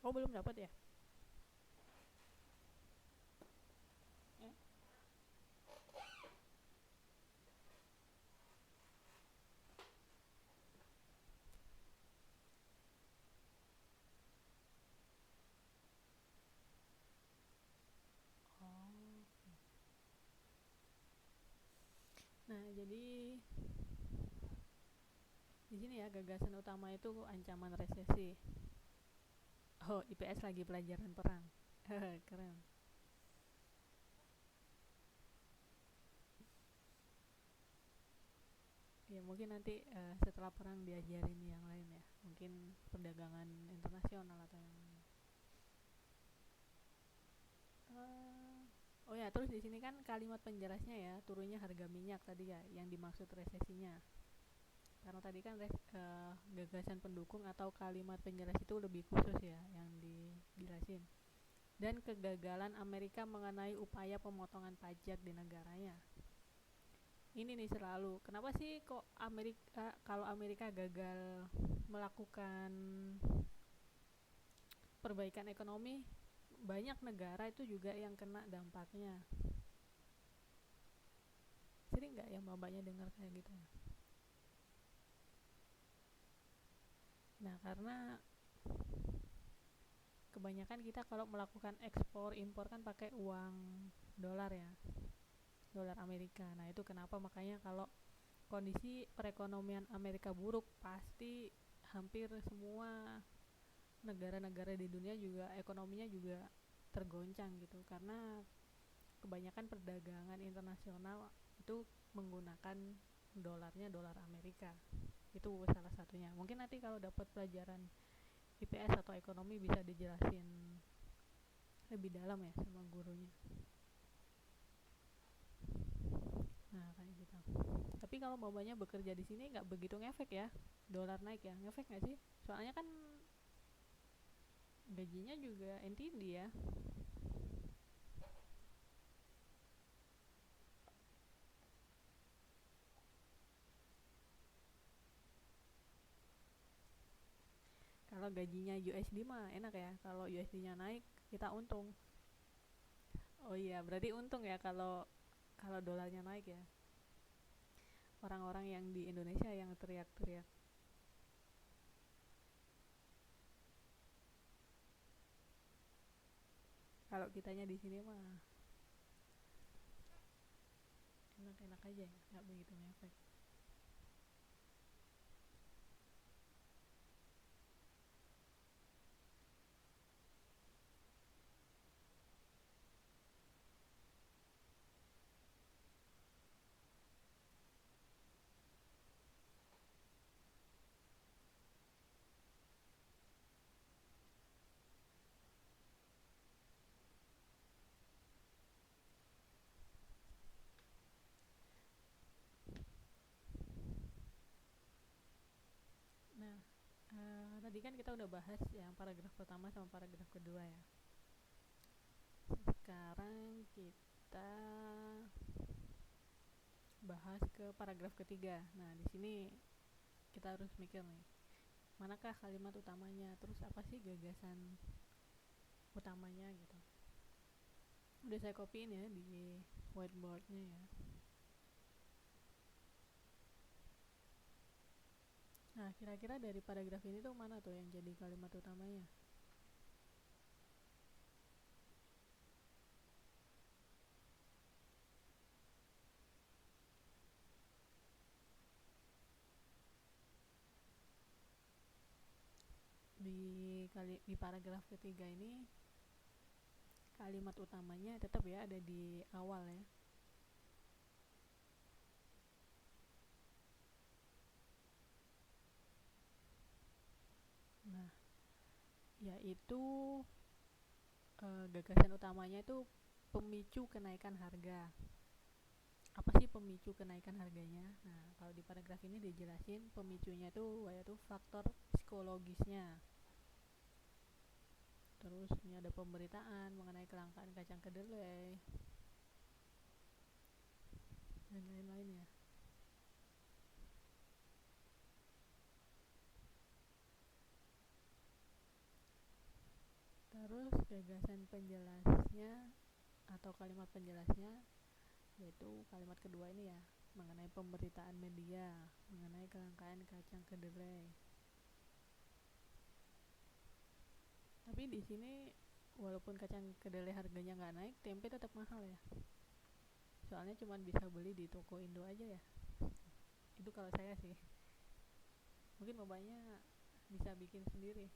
Oh belum dapat ya? Oh. Nah jadi di sini ya gagasan utama itu ancaman resesi. Oh IPS lagi pelajaran perang. Keren. Ya mungkin nanti setelah perang diajarin yang lain ya. Mungkin perdagangan internasional atau yang lain. Oh ya, terus di sini kan kalimat penjelasnya ya, turunnya harga minyak tadi ya, yang dimaksud resesinya. Karena tadi kan gagasan pendukung atau kalimat penjelas itu lebih khusus ya, yang dijelasin. Dan kegagalan Amerika mengenai upaya pemotongan pajak di negaranya. Ini nih selalu, kenapa sih kok Amerika kalau Amerika gagal melakukan perbaikan ekonomi, banyak negara itu juga yang kena dampaknya. Sering nggak ya mbaknya dengar kayak gitu? Nah karena kebanyakan kita kalau melakukan ekspor impor kan pakai uang dolar ya, dolar Amerika. Nah itu kenapa makanya kalau kondisi perekonomian Amerika buruk pasti hampir semua negara-negara di dunia juga ekonominya juga tergoncang gitu, karena kebanyakan perdagangan internasional itu menggunakan dolarnya dolar Amerika. Itu salah satunya. Mungkin nanti kalau dapat pelajaran IPS atau ekonomi bisa dijelasin lebih dalam ya sama gurunya. Nah kayak gitu. Tapi kalau mamanya bekerja di sini nggak begitu ngefek ya, dolar naik ya, ngefek nggak sih? Soalnya kan gajinya juga NTD ya. Kalau gajinya USD mah enak ya, kalau USD-nya naik kita untung. Oh iya, berarti untung ya kalau kalau dolarnya naik ya. Orang-orang yang di Indonesia yang teriak-teriak. Kalau kitanya di sini mah enak-enak aja ya, nggak begitu ngefek. Nah, tadi kan kita udah bahas yang paragraf pertama sama paragraf kedua ya. Sekarang kita bahas ke paragraf ketiga. Nah, di sini kita harus mikir nih, manakah kalimat utamanya, terus apa sih gagasan utamanya gitu. Udah saya copyin ya di whiteboardnya ya. Nah, kira-kira dari paragraf ini tuh mana tuh yang jadi kalimat utamanya? Di paragraf ketiga ini kalimat utamanya tetap ya ada di awal ya. Nah, yaitu gagasan utamanya itu pemicu kenaikan harga. Apa sih pemicu kenaikan harganya? Nah, kalau di paragraf ini dijelasin pemicunya itu yaitu faktor psikologisnya. Terus ini ada pemberitaan mengenai kelangkaan kacang kedelai dan lain-lainnya. Terus gagasan penjelasnya atau kalimat penjelasnya yaitu kalimat kedua ini ya, mengenai pemberitaan media mengenai kelangkaan kacang kedelai. Tapi di sini walaupun kacang kedelai harganya nggak naik, tempe tetap mahal ya. Soalnya cuma bisa beli di toko Indo aja ya. Itu kalau saya sih. Mungkin bapaknya bisa bikin sendiri.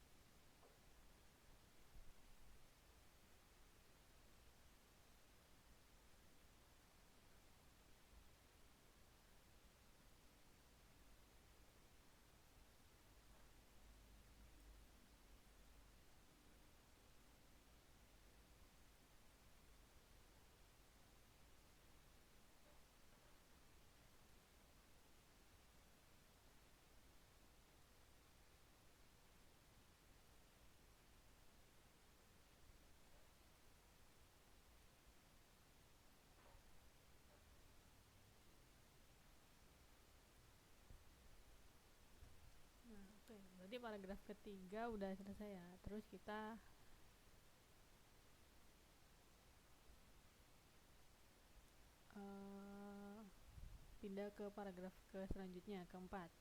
Nah, oke. Berarti paragraf ketiga udah selesai ya. Terus kita uh, pindah ke paragraf ke selanjutnya, keempat.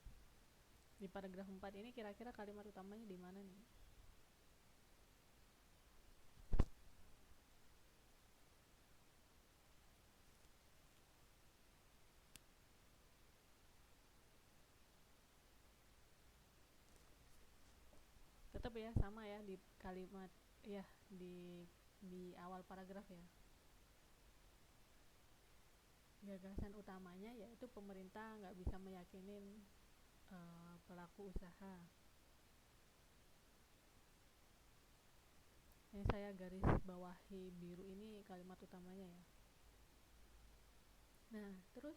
Di paragraf 4 ini kira-kira kalimat utamanya di mana nih? Tetap ya sama ya di kalimat ya di awal paragraf ya. Gagasan utamanya yaitu pemerintah nggak bisa meyakinin pelaku usaha. Ini saya garis bawahi biru ini kalimat utamanya ya. Nah, terus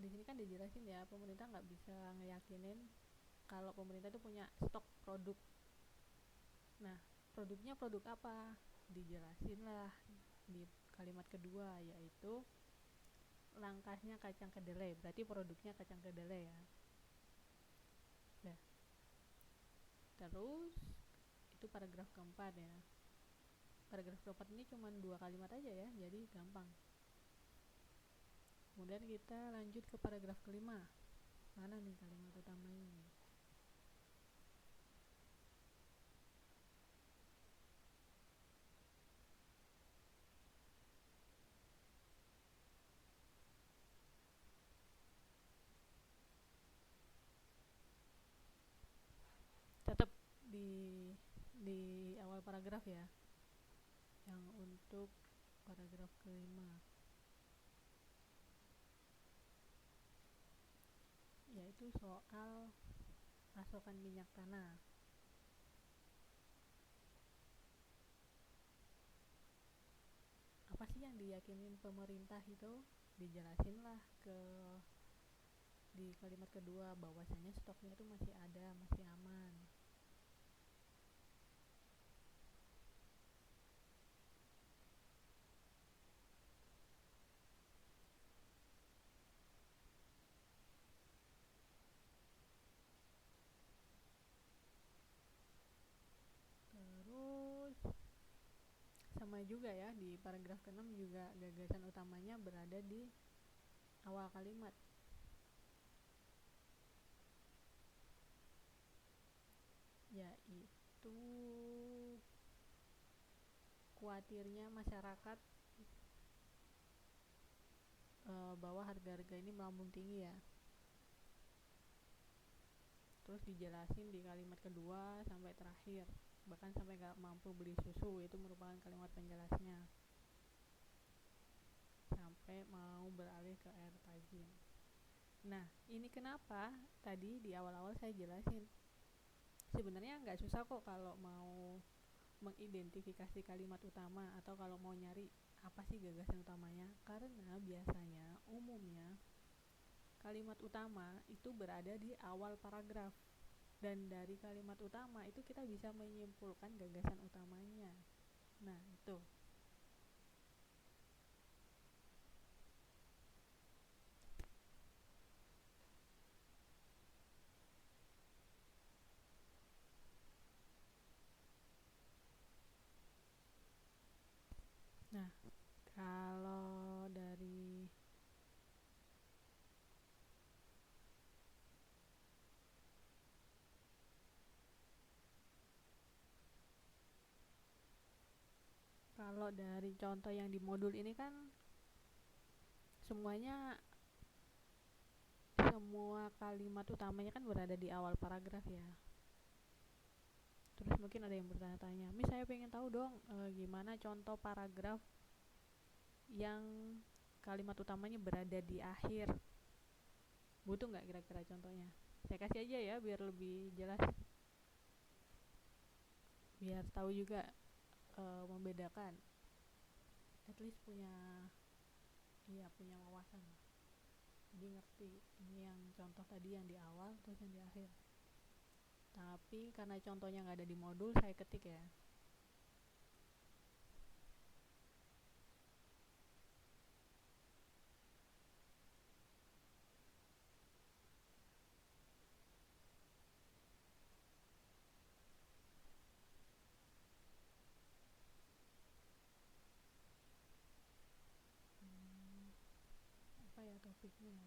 di sini kan dijelasin ya pemerintah nggak bisa ngeyakinin kalau pemerintah itu punya stok produk. Nah, produknya produk apa? Dijelasin lah di kalimat kedua yaitu langkahnya kacang kedelai. Berarti produknya kacang kedelai ya. Nah, terus itu paragraf keempat ya. Paragraf keempat ini cuma 2 kalimat aja ya, jadi gampang. Kemudian kita lanjut ke paragraf kelima. Mana nih kalimat utamanya nih? Tetap di awal paragraf ya. Yang untuk paragraf kelima yaitu soal pasokan minyak tanah. Apa sih yang diyakinin pemerintah itu? Dijelasin lah di kalimat kedua bahwasanya stoknya itu masih ada, masih aman. Terus sama juga ya di paragraf ke-6 juga gagasan utamanya berada di awal kalimat, yaitu khawatirnya masyarakat bahwa harga-harga ini melambung tinggi ya. Terus dijelasin di kalimat kedua sampai terakhir, bahkan sampai gak mampu beli susu, itu merupakan kalimat penjelasnya, sampai mau beralih ke air tajin. Nah, ini kenapa tadi di awal-awal saya jelasin, sebenarnya nggak susah kok kalau mau mengidentifikasi kalimat utama atau kalau mau nyari apa sih gagasan utamanya, karena biasanya umumnya kalimat utama itu berada di awal paragraf, dan dari kalimat utama itu kita bisa menyimpulkan gagasan utamanya. Nah itu. Nah, kalau dari contoh yang di modul ini kan semuanya, semua kalimat utamanya kan berada di awal paragraf ya. Terus mungkin ada yang bertanya-tanya, Miss saya pengen tahu dong gimana contoh paragraf yang kalimat utamanya berada di akhir, butuh nggak kira-kira contohnya? Saya kasih aja ya biar lebih jelas, biar tahu juga membedakan, at least punya wawasan, jadi ngerti ini yang contoh tadi yang di awal terus yang di akhir. Tapi karena contohnya nggak ada di modul, saya ketik ya. Apa ya topiknya?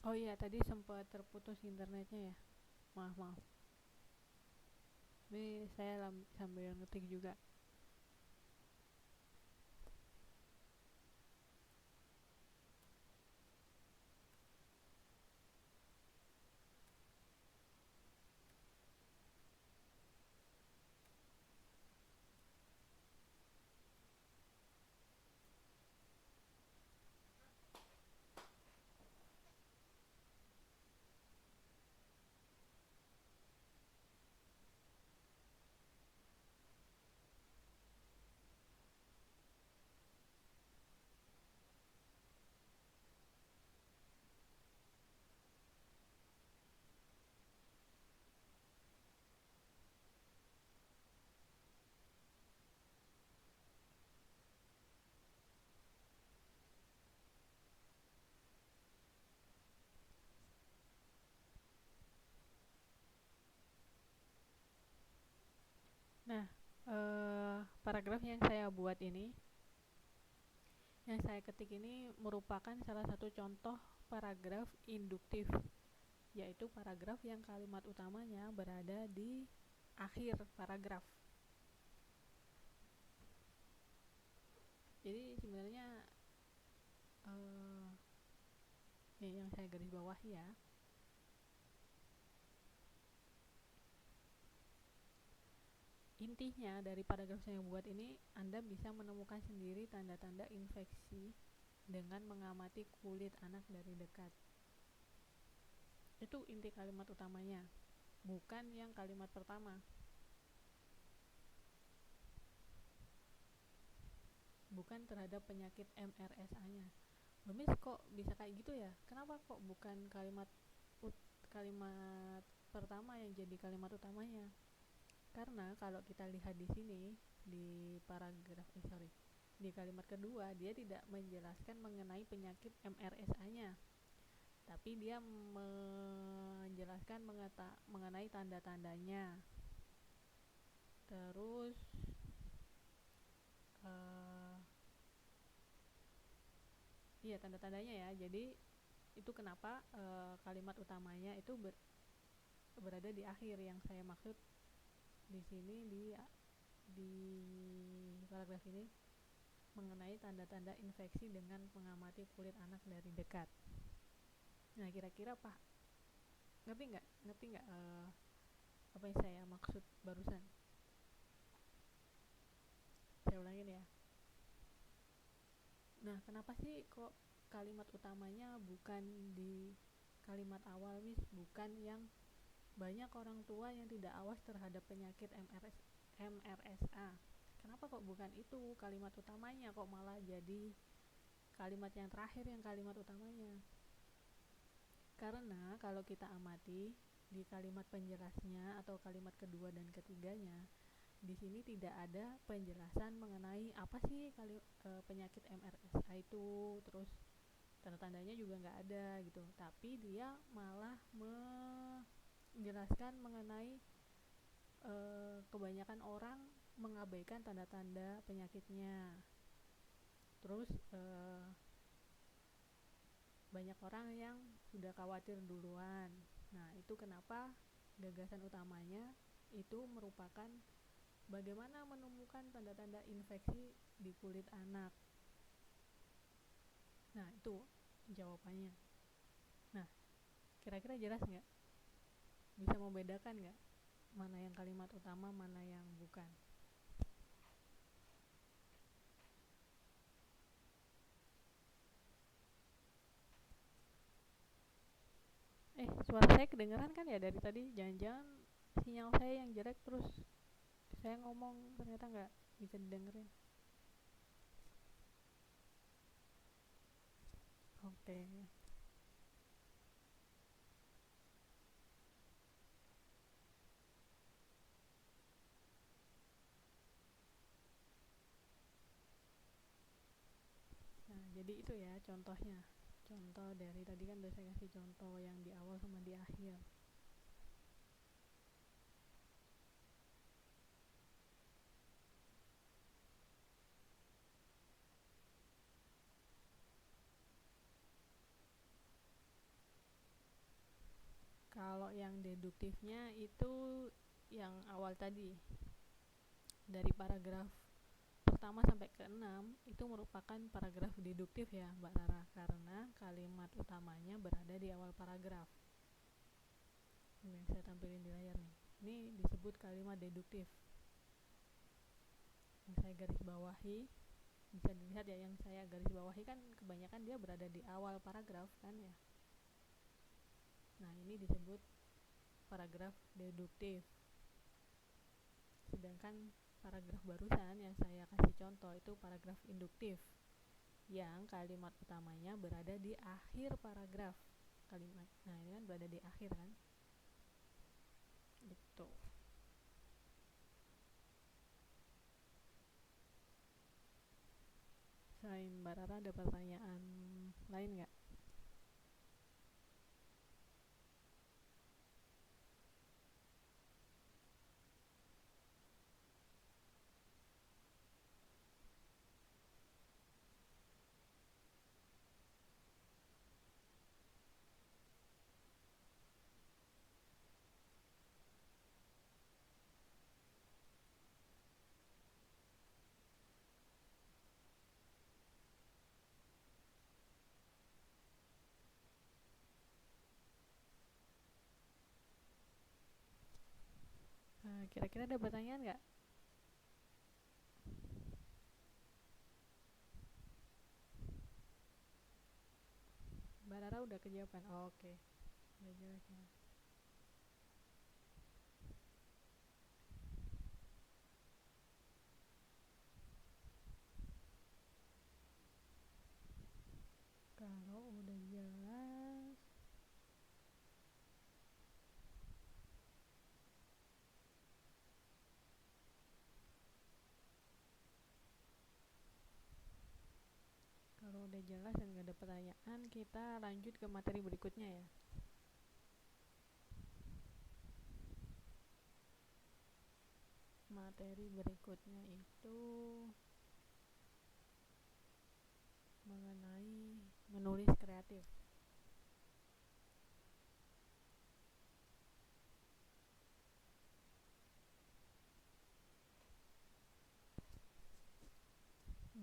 Oh iya, tadi sempat terputus internetnya ya. Maaf, maaf. Ini saya sambil ngetik juga. Nah, paragraf yang saya buat ini, yang saya ketik ini merupakan salah satu contoh paragraf induktif, yaitu paragraf yang kalimat utamanya berada di akhir paragraf. Jadi sebenarnya ini yang saya garis bawah ya. Intinya dari paragraf saya buat ini, Anda bisa menemukan sendiri tanda-tanda infeksi dengan mengamati kulit anak dari dekat. Itu inti kalimat utamanya, bukan yang kalimat pertama. Bukan terhadap penyakit MRSA-nya. Lemis kok bisa kayak gitu ya? Kenapa kok bukan kalimat pertama yang jadi kalimat utamanya? Karena kalau kita lihat di sini di di kalimat kedua, dia tidak menjelaskan mengenai penyakit MRSA-nya, tapi dia menjelaskan mengenai tanda-tandanya. Terus iya, tanda-tandanya ya. Jadi itu kenapa kalimat utamanya itu berada di akhir. Yang saya maksud di sini di paragraf ini mengenai tanda-tanda infeksi dengan mengamati kulit anak dari dekat. Nah, kira-kira Pak ngerti nggak apa yang saya maksud barusan? Saya ulangin ya. Nah, kenapa sih kok kalimat utamanya bukan di kalimat awal, Miss? Bukan yang banyak orang tua yang tidak awas terhadap penyakit MRSA. Kenapa kok bukan itu kalimat utamanya, kok malah jadi kalimat yang terakhir yang kalimat utamanya? Karena kalau kita amati di kalimat penjelasnya atau kalimat kedua dan ketiganya, di sini tidak ada penjelasan mengenai apa sih penyakit MRSA itu, terus tanda-tandanya juga nggak ada gitu. Tapi dia malah menjelaskan mengenai kebanyakan orang mengabaikan tanda-tanda penyakitnya. Terus banyak orang yang sudah khawatir duluan. Nah, itu kenapa gagasan utamanya itu merupakan bagaimana menemukan tanda-tanda infeksi di kulit anak. Nah, itu jawabannya. Nah, kira-kira jelas nggak? Bisa membedakan nggak mana yang kalimat utama, mana yang bukan? Suara saya kedengeran kan ya dari tadi? Jangan-jangan sinyal saya yang jelek, terus saya ngomong ternyata nggak bisa didengerin. Oke. Nah, jadi itu ya contohnya. Contoh dari tadi kan udah saya kasih contoh yang di awal sama di akhir. deduktifnya itu yang awal tadi, dari paragraf pertama sampai ke-6 itu merupakan paragraf deduktif ya Mbak Rara, karena kalimat utamanya berada di awal paragraf. Ini yang saya tampilin di layar nih. Ini disebut kalimat deduktif. Yang saya garis bawahi, bisa dilihat ya, yang saya garis bawahi kan kebanyakan dia berada di awal paragraf kan ya. Nah, ini disebut paragraf deduktif. Sedangkan paragraf barusan yang saya kasih contoh itu paragraf induktif, yang kalimat utamanya berada di akhir paragraf kalimat. Nah, ini kan berada di akhir kan, gitu. Selain Mbak Rara ada pertanyaan lain nggak? Kira-kira ada pertanyaan nggak? Mbak Rara udah kejawab kan? Oh, oke. Udah jelas ya. Kalau udah jelas, kalau udah jelas dan nggak ada pertanyaan, kita lanjut ke materi berikutnya ya. Materi berikutnya itu mengenai menulis kreatif.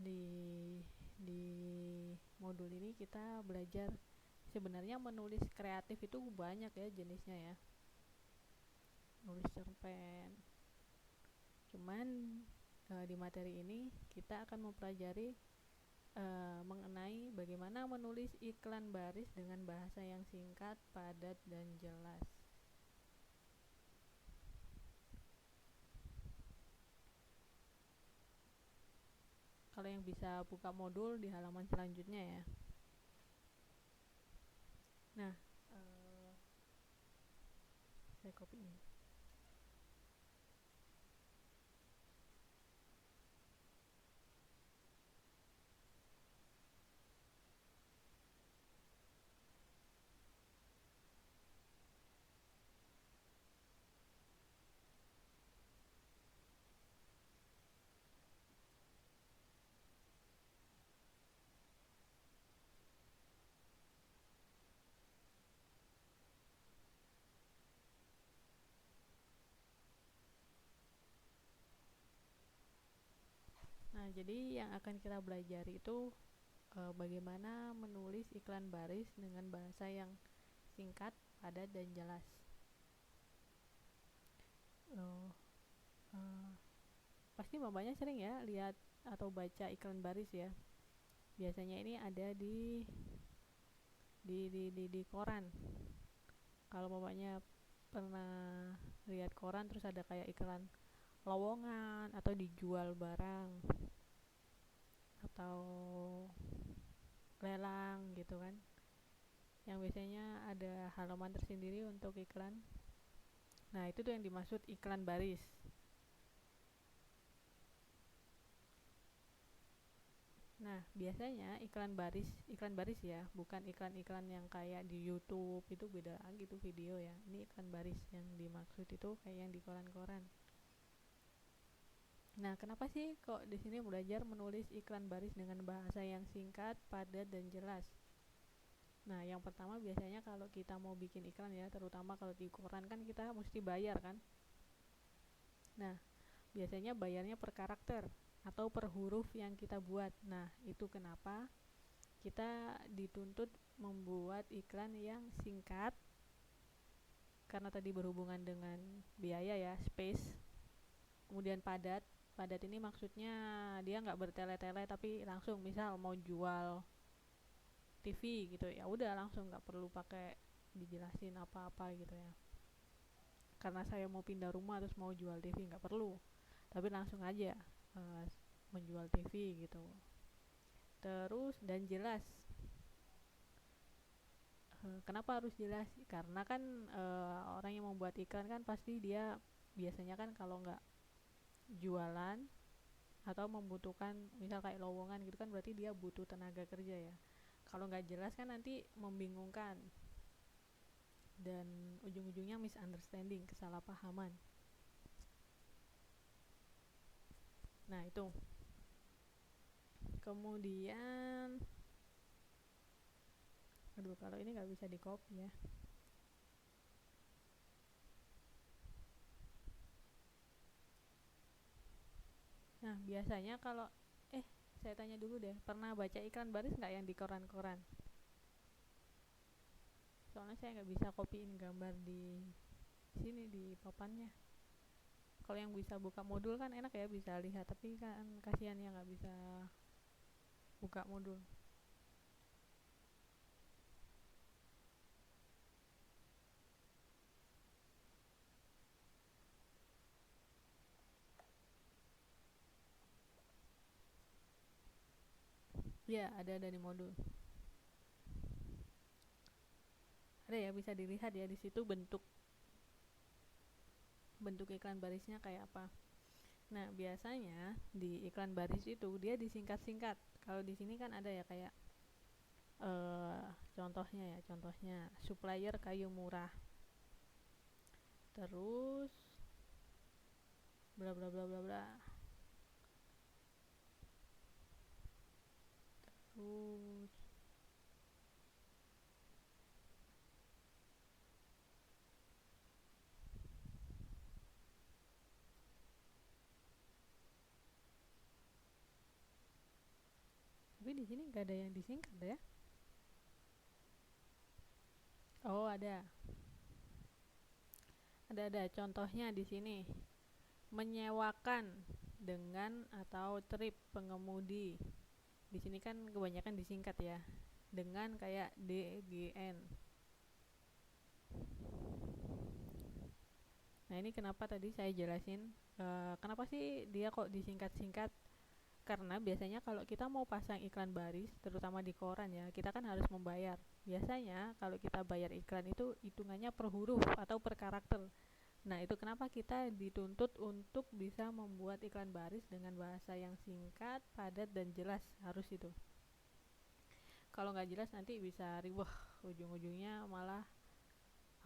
Di modul ini kita belajar sebenarnya menulis kreatif itu banyak ya jenisnya ya. Nulis cerpen. Cuman di materi ini kita akan mempelajari mengenai bagaimana menulis iklan baris dengan bahasa yang singkat, padat, dan jelas. Kalau yang bisa buka modul di halaman selanjutnya ya. Nah, saya copy ini. Nah, jadi yang akan kita belajar itu bagaimana menulis iklan baris dengan bahasa yang singkat, padat, dan jelas. Pasti bapaknya sering ya lihat atau baca iklan baris ya. Biasanya ini ada di koran. Kalau bapaknya pernah lihat koran terus ada kayak iklan lowongan atau dijual barang atau lelang gitu kan, yang biasanya ada halaman tersendiri untuk iklan. Nah, itu tuh yang dimaksud iklan baris. Nah, biasanya iklan baris ya, bukan iklan-iklan yang kayak di YouTube, itu beda lagi tuh video ya. Ini iklan baris yang dimaksud itu kayak yang di koran-koran. Nah, kenapa sih kok di sini belajar menulis iklan baris dengan bahasa yang singkat, padat, dan jelas? Nah, yang pertama biasanya kalau kita mau bikin iklan ya, terutama kalau di koran kan kita mesti bayar kan. Nah, biasanya bayarnya per karakter atau per huruf yang kita buat. Nah, itu kenapa kita dituntut membuat iklan yang singkat, karena tadi berhubungan dengan biaya ya, space. Kemudian padat. Padat ini maksudnya dia nggak bertele-tele tapi langsung, misal mau jual TV gitu ya udah langsung, nggak perlu pakai dijelasin apa-apa gitu ya. Karena saya mau pindah rumah terus mau jual TV, nggak perlu, tapi langsung aja uh, menjual TV gitu. Terus dan jelas. Kenapa harus jelas? Karena kan orang yang membuat iklan kan pasti dia biasanya kan kalau nggak jualan atau membutuhkan misal kayak lowongan gitu kan, berarti dia butuh tenaga kerja ya. Kalau nggak jelas kan nanti membingungkan dan ujung-ujungnya misunderstanding, kesalahpahaman. Nah itu. Kemudian, aduh kalau ini nggak bisa di copy ya. Nah biasanya kalau saya tanya dulu deh, pernah baca iklan baris nggak yang di koran-koran? Soalnya saya nggak bisa copyin gambar di sini di papannya. Kalau yang bisa buka modul kan enak ya, bisa lihat, tapi kan kasihan yang nggak bisa buka modul. Ya ada di modul, ada ya, bisa dilihat ya di situ bentuk iklan barisnya kayak apa. Nah biasanya di iklan baris itu dia disingkat-singkat. Kalau di sini kan ada ya kayak contohnya supplier kayu murah, terus bla bla bla bla bla, terus tapi di sini nggak ada yang disingkat ya. Oh ada contohnya di sini, menyewakan dengan atau trip pengemudi. Di sini kan kebanyakan disingkat ya dengan kayak DGN. Nah ini kenapa tadi saya jelasin kenapa sih dia kok disingkat-singkat. Karena biasanya kalau kita mau pasang iklan baris, terutama di koran ya, kita kan harus membayar. Biasanya kalau kita bayar iklan itu hitungannya per huruf atau per karakter. Nah itu kenapa kita dituntut untuk bisa membuat iklan baris dengan bahasa yang singkat, padat, dan jelas, harus itu. Kalau nggak jelas nanti bisa riweh, ujung-ujungnya malah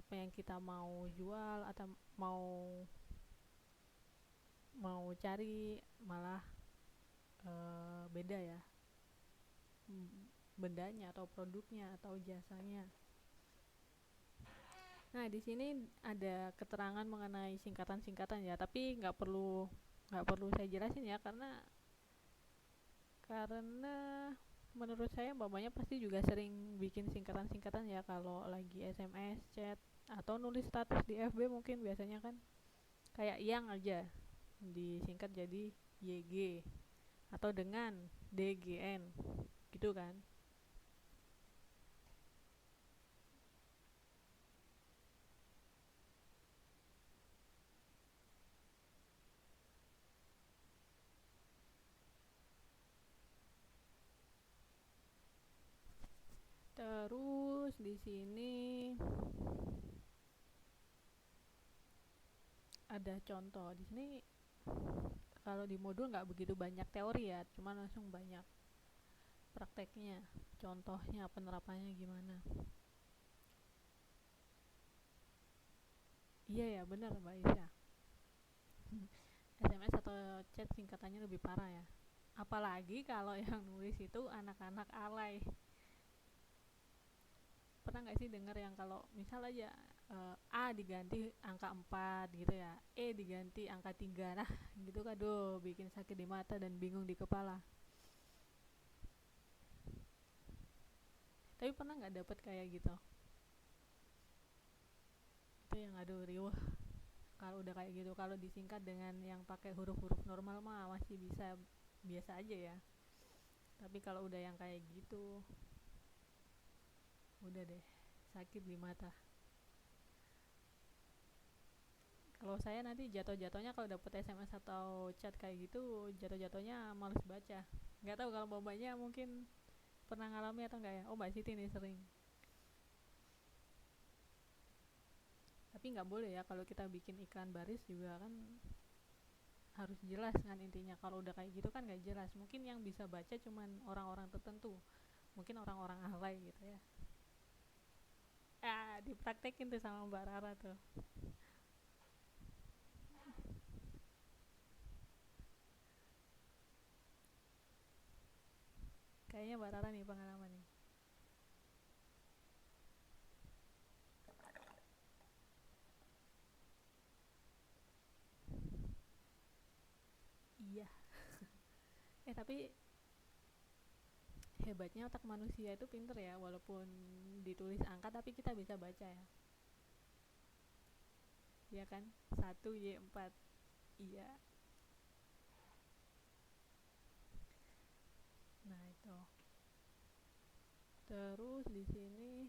apa yang kita mau jual atau mau cari malah beda ya bendanya atau produknya atau jasanya. Nah di sini ada keterangan mengenai singkatan-singkatan ya, tapi nggak perlu saya jelasin ya, karena menurut saya mbak-mbaknya pasti juga sering bikin singkatan-singkatan ya kalau lagi SMS, chat, atau nulis status di FB mungkin biasanya kan kayak yang aja disingkat jadi YG atau dengan DGN gitu kan. Terus di sini ada contoh. Di sini kalau di modul nggak begitu banyak teori ya, cuma langsung banyak prakteknya. Contohnya penerapannya gimana? Iya ya benar Mbak Isya. SMS atau chat singkatannya lebih parah ya. Apalagi kalau yang nulis itu anak-anak alay. pernah nggak sih dengar yang kalau misal aja A diganti angka 4 gitu ya, diganti angka 3, nah gitu kan, aduh bikin sakit di mata dan bingung di kepala. Tapi pernah nggak dapet kayak gitu? Itu yang aduh riuh kalau udah kayak gitu. Kalau disingkat dengan yang pakai huruf-huruf normal mah masih bisa, biasa aja ya. Tapi kalau udah yang kayak gitu, udah deh, sakit di mata. Kalau saya nanti jatuh-jatuhnya kalau dapet SMS atau chat kayak gitu, jatuh-jatuhnya males baca. Nggak tahu kalau mbaknya mungkin pernah ngalami atau enggak ya. Oh, Mbak Siti nih sering. Tapi nggak boleh ya kalau kita bikin iklan baris juga kan, harus jelas kan intinya. Kalau udah kayak gitu kan nggak jelas, mungkin yang bisa baca cuman orang-orang tertentu, mungkin orang-orang alay gitu ya. Dipraktekin tuh sama Mbak Rara tuh. Kayaknya Mbak Rara nih pengalaman nih. Iya. Tapi hebatnya otak manusia itu pinter ya, walaupun ditulis angka tapi kita bisa baca ya. Iya kan, 1Y4. Iya. Nah itu, terus di sini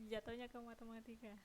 jatuhnya ke matematika.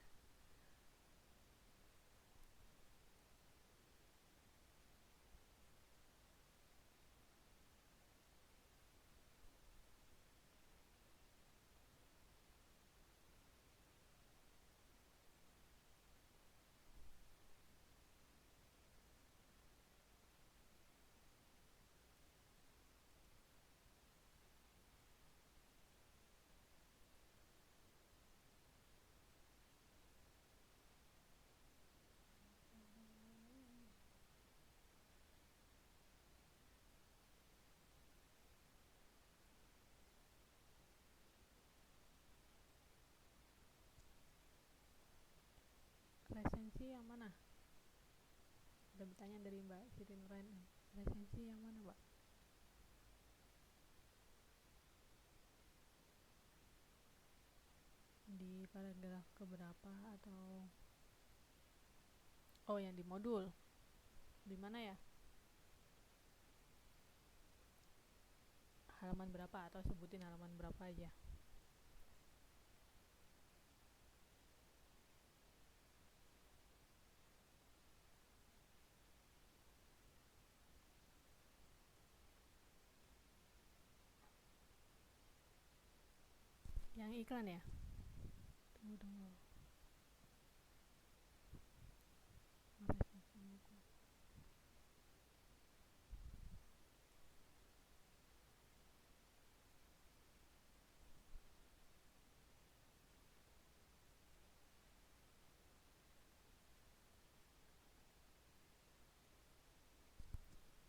Resensi yang mana? Ada pertanyaan dari Mbak Siti Nuraini. Resensi yang mana, Mbak? Di paragraf keberapa atau oh yang di modul? Di mana ya? Halaman berapa atau sebutin halaman berapa aja? Yang iklan ya? Tunggu. Resensi buku.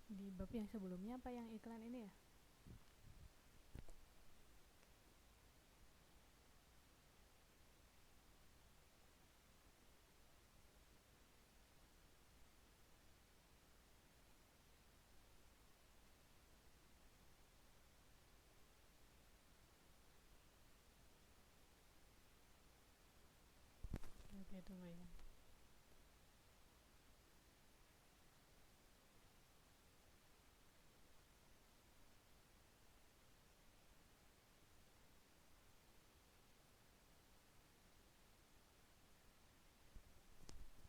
Di bab yang sebelumnya apa yang iklan ini ya? Oke, tunggu ya.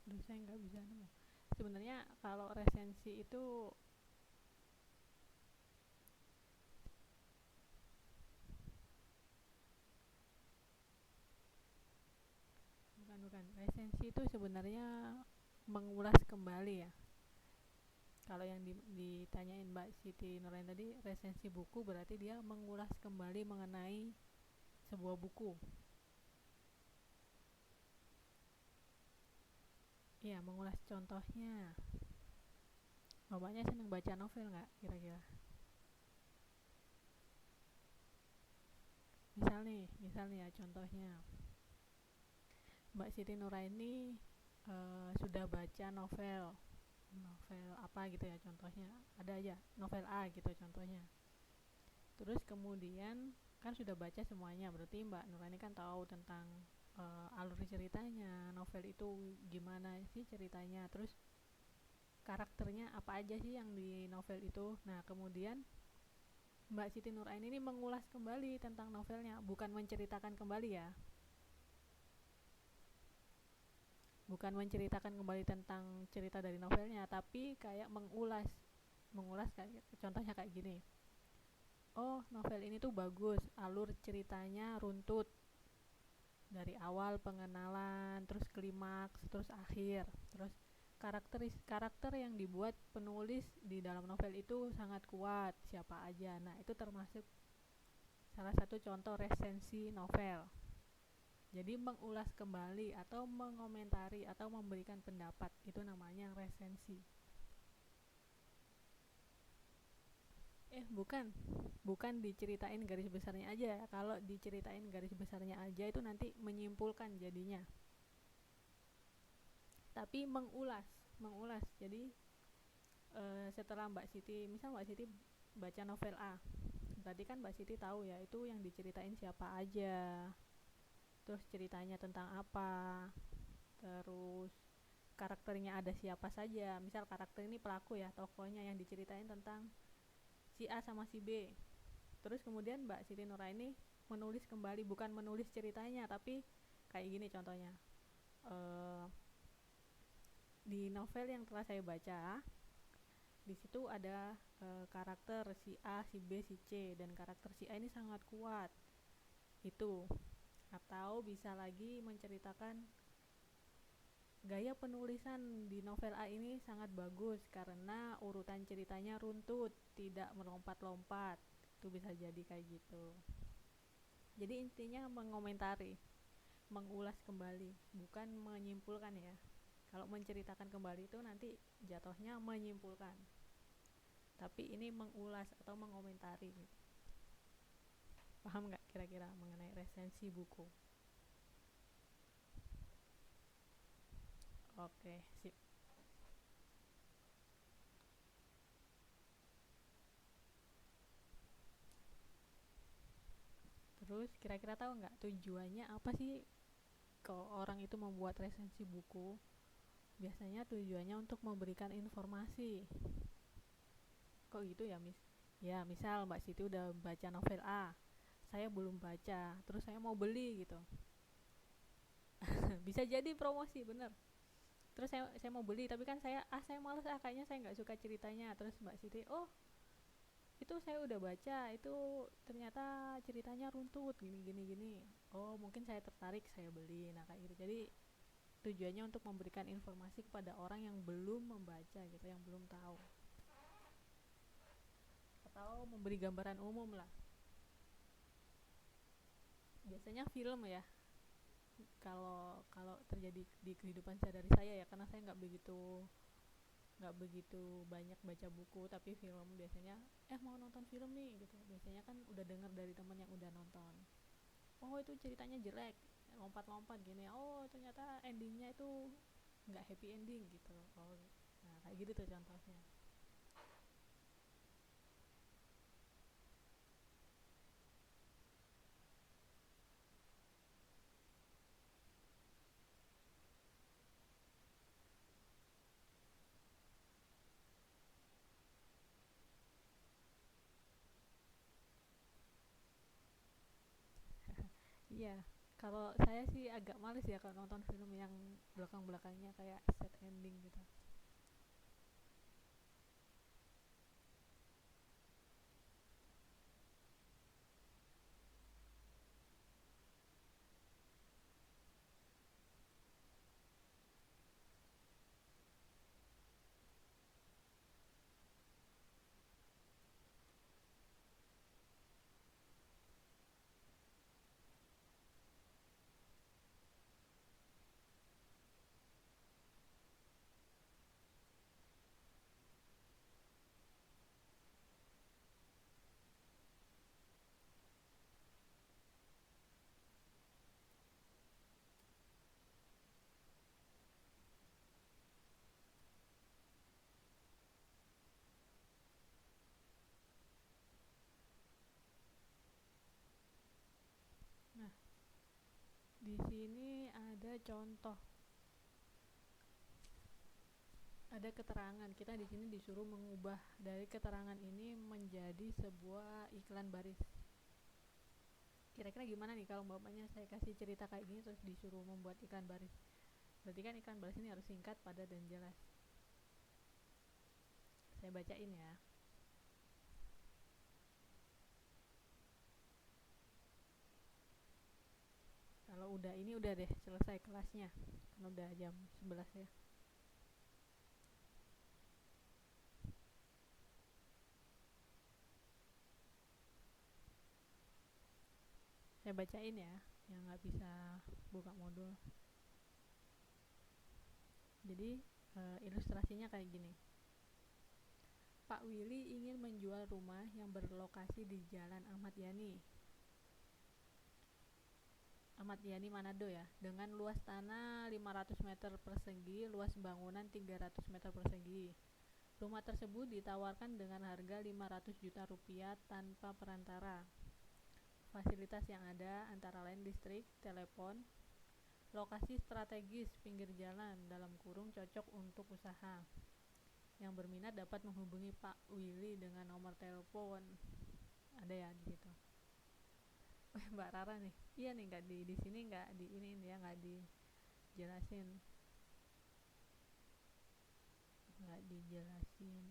Aduh, saya nggak bisa nemu. Sebenarnya kalau resensi itu bukan. Resensi itu sebenarnya mengulas kembali ya. Kalau yang ditanyain Mbak Siti Nurain tadi, resensi buku berarti dia mengulas kembali mengenai sebuah buku. Iya, mengulas contohnya. Bapaknya seneng baca novel nggak kira-kira? Misal nih ya contohnya, Mbak Siti Nuraini sudah baca novel novel apa gitu ya contohnya, ada aja novel A gitu contohnya. Terus kemudian kan sudah baca semuanya, berarti Mbak Nuraini kan tahu tentang alur ceritanya, novel itu gimana sih ceritanya, terus karakternya apa aja sih yang di novel itu. Nah kemudian Mbak Siti Nuraini ini mengulas kembali tentang novelnya, bukan menceritakan kembali ya, bukan menceritakan kembali tentang cerita dari novelnya, tapi kayak mengulas kayak contohnya kayak gini. Oh, novel ini tuh bagus, alur ceritanya runtut dari awal pengenalan, terus klimaks, terus akhir, terus karakter yang dibuat penulis di dalam novel itu sangat kuat, siapa aja. Nah, itu termasuk salah satu contoh resensi novel. Jadi mengulas kembali atau mengomentari atau memberikan pendapat, itu namanya resensi. Bukan diceritain garis besarnya aja. Kalau diceritain garis besarnya aja itu nanti menyimpulkan jadinya. Tapi mengulas. Jadi setelah Mbak Siti, misal Mbak Siti baca novel A, berarti kan Mbak Siti tahu ya itu yang diceritain siapa aja, terus ceritanya tentang apa, terus karakternya ada siapa saja. Misal karakter ini pelaku ya, tokohnya yang diceritain tentang si A sama si B. Terus kemudian Mbak Siti Nuraini menulis kembali, bukan menulis ceritanya, tapi kayak gini contohnya. Di novel yang telah saya baca, di situ ada karakter si A, si B, si C, dan karakter si A ini sangat kuat. Itu. Atau bisa lagi menceritakan gaya penulisan di novel A ini sangat bagus karena urutan ceritanya runtut, tidak melompat-lompat. Itu bisa jadi kayak gitu. Jadi intinya mengomentari, mengulas kembali, bukan menyimpulkan ya. Kalau menceritakan kembali itu nanti jatuhnya menyimpulkan. Tapi ini mengulas atau mengomentari gitu. Paham nggak kira-kira mengenai resensi buku? Oke, sip. Terus kira-kira tahu nggak tujuannya apa sih kalau orang itu membuat resensi buku? Biasanya tujuannya untuk memberikan informasi. Kok gitu ya, Miss? Ya, misal Mbak Siti udah baca novel A, saya belum baca, terus saya mau beli gitu. Bisa jadi promosi, bener. Terus saya mau beli, tapi kan saya males kayaknya saya nggak suka ceritanya. Terus Mbak Siti, oh itu saya udah baca, itu ternyata ceritanya runtut gini gini gini. Oh mungkin saya tertarik, saya beli. Nah kayak gitu. Jadi tujuannya untuk memberikan informasi kepada orang yang belum membaca gitu, yang belum tahu, atau memberi gambaran umum lah. Biasanya film ya, kalau kalau terjadi di kehidupan sehari-hari saya ya, karena saya nggak begitu banyak baca buku, tapi film biasanya mau nonton film nih gitu, biasanya kan udah dengar dari teman yang udah nonton, oh itu ceritanya jelek, lompat-lompat gini, oh ternyata endingnya itu nggak happy ending gitu. Oh nah kayak gitu tuh contohnya. Iya, kalau saya sih agak males ya kalau nonton film yang belakang-belakangnya kayak sad ending gitu. Di sini ada contoh, ada keterangan. Kita di sini disuruh mengubah dari keterangan ini menjadi sebuah iklan baris. Kira-kira gimana nih kalau bapaknya saya kasih cerita kayak gini terus disuruh membuat iklan baris? Berarti kan iklan baris ini harus singkat, padat, dan jelas. Saya bacain ya. Kalau udah ini udah deh selesai kelasnya. Kan udah jam 11 ya. Saya bacain ya, yang nggak bisa buka modul. Jadi ilustrasinya kayak gini. Pak Willy ingin menjual rumah yang berlokasi di Jalan Ahmad Yani Manado ya, dengan luas tanah 500 meter persegi, luas bangunan 300 meter persegi. Rumah tersebut ditawarkan dengan harga 500 juta rupiah tanpa perantara. Fasilitas yang ada antara lain listrik, telepon, lokasi strategis pinggir jalan (cocok untuk usaha). Yang berminat dapat menghubungi Pak Willy dengan nomor telepon. Ada ya di situ. Mbak Rara nih, iya nih, nggak di sini nggak di ini ya, nggak dijelasin,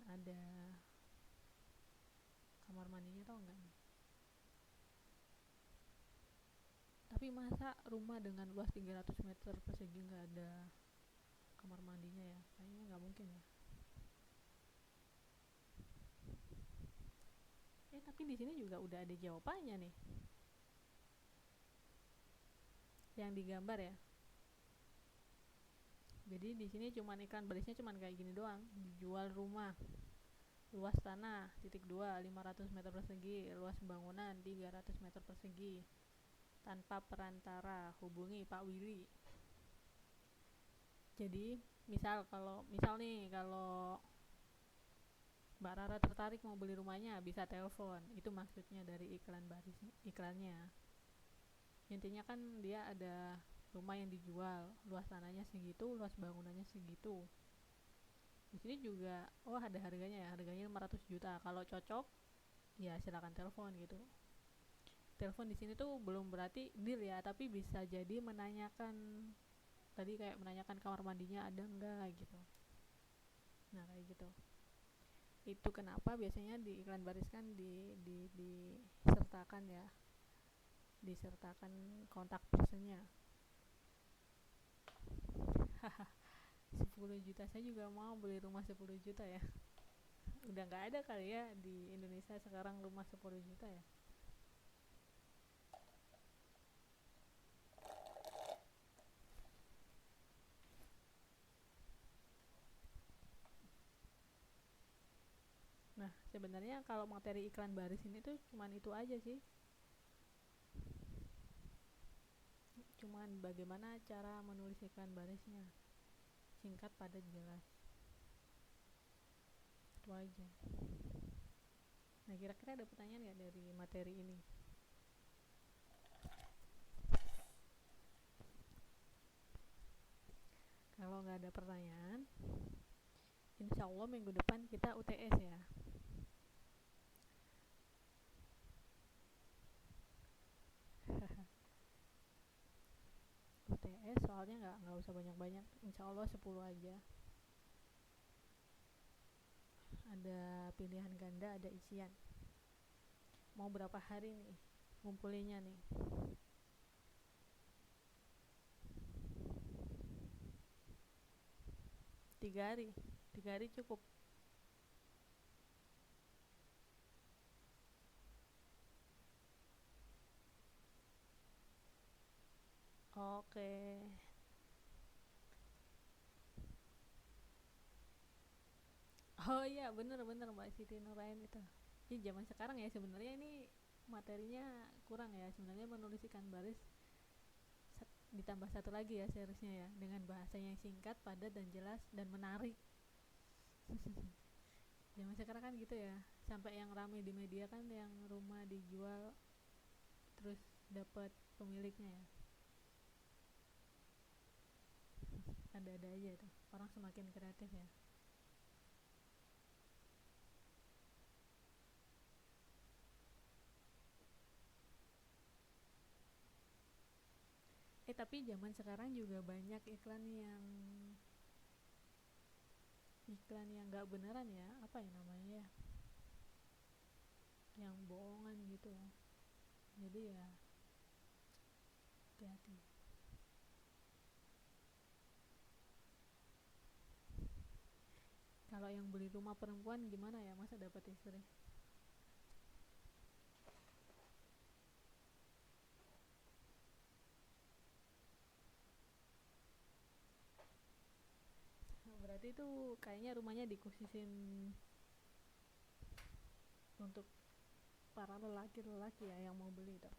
ada kamar mandinya tau nggak nih? Tapi masa rumah dengan luas 300 meter persegi nggak ada kamar mandinya ya? Kayaknya nggak mungkin ya. Tapi di sini juga udah ada jawabannya nih. Yang digambar ya. Jadi di sini cuman iklan barisnya cuman kayak gini doang. Dijual rumah, luas tanah, (2, 500 meter persegi, luas bangunan 300 meter persegi, tanpa perantara, hubungi Pak Willy. Jadi misal nih kalau Mbak Rara tertarik mau beli rumahnya, bisa telepon. Itu maksudnya dari iklannya. Intinya kan dia ada rumah yang dijual, luas tanahnya segitu, luas bangunannya segitu. Di sini juga ada harganya ya, harganya 500 juta. Kalau cocok ya silakan telepon gitu. Telepon di sini tuh belum berarti deal ya, tapi bisa jadi menanyakan tadi, kayak menanyakan kamar mandinya ada enggak gitu. Nah kayak gitu. Itu kenapa biasanya di iklan baris kan disertakan ya, disertakan kontak personnya. 10 juta, saya juga mau beli rumah 10 juta ya. Udah nggak ada kali ya di Indonesia sekarang rumah 10 juta ya. Nah sebenarnya kalau materi iklan baris ini tuh cuman itu aja sih, cuman bagaimana cara menulis iklan barisnya, singkat, padat, jelas. Itu aja. Nah kira-kira ada pertanyaan nggak dari materi ini? Kalau nggak ada pertanyaan, insya Allah minggu depan kita UTS ya. UTS soalnya nggak usah banyak-banyak, insya Allah 10 aja. Ada pilihan ganda, ada isian. Mau berapa hari nih ngumpulinnya nih? 3 hari. 3 hari cukup. Oke. Oh iya, bener Mbak Siti Nurain itu. Ini zaman sekarang ya sebenarnya, ini materinya kurang ya sebenarnya, menulis iklan baris ditambah satu lagi ya seharusnya ya, dengan bahasa yang singkat, padat, dan jelas, dan menarik. Zaman sekarang kan gitu ya, sampai yang rame di media kan yang rumah dijual terus dapat pemiliknya ya. ada-ada aja tuh orang semakin kreatif ya. Tapi zaman sekarang juga banyak iklan yang nggak beneran ya, apa ya namanya ya, yang bohongan gitu. Jadi ya hati-hati. Kalau yang beli rumah perempuan gimana ya, masa dapat istri? Berarti itu kayaknya rumahnya dikhususin untuk para lelaki-lelaki ya yang mau beli tuh.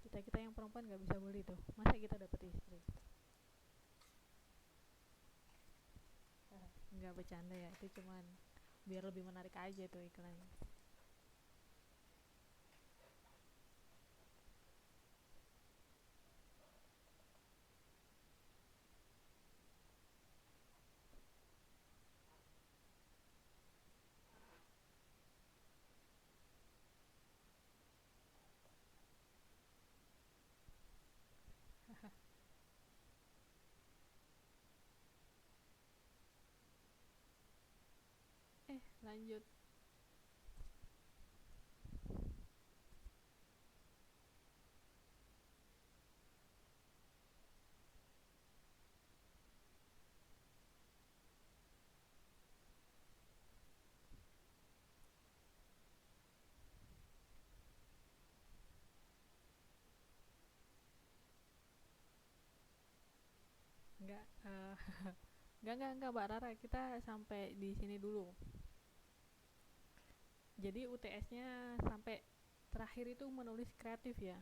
Kita yang perempuan nggak bisa beli tuh, masa kita dapat istri? Nggak bercanda ya, itu cuman biar lebih menarik aja tuh iklannya. Lanjut. Nggak, nggak Mbak Rara, kita sampai di sini dulu. Jadi UTS-nya sampai terakhir itu menulis kreatif ya.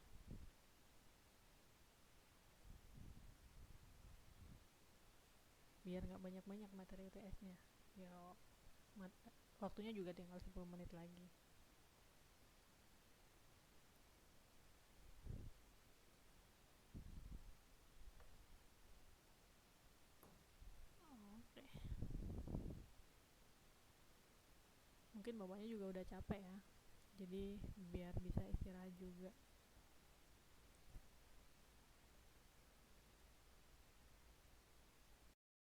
Biar nggak banyak-banyak materi UTS-nya. Ya, waktunya juga tinggal 10 menit lagi. Oke. Mungkin bapaknya juga udah capek ya. Jadi biar bisa istirahat juga.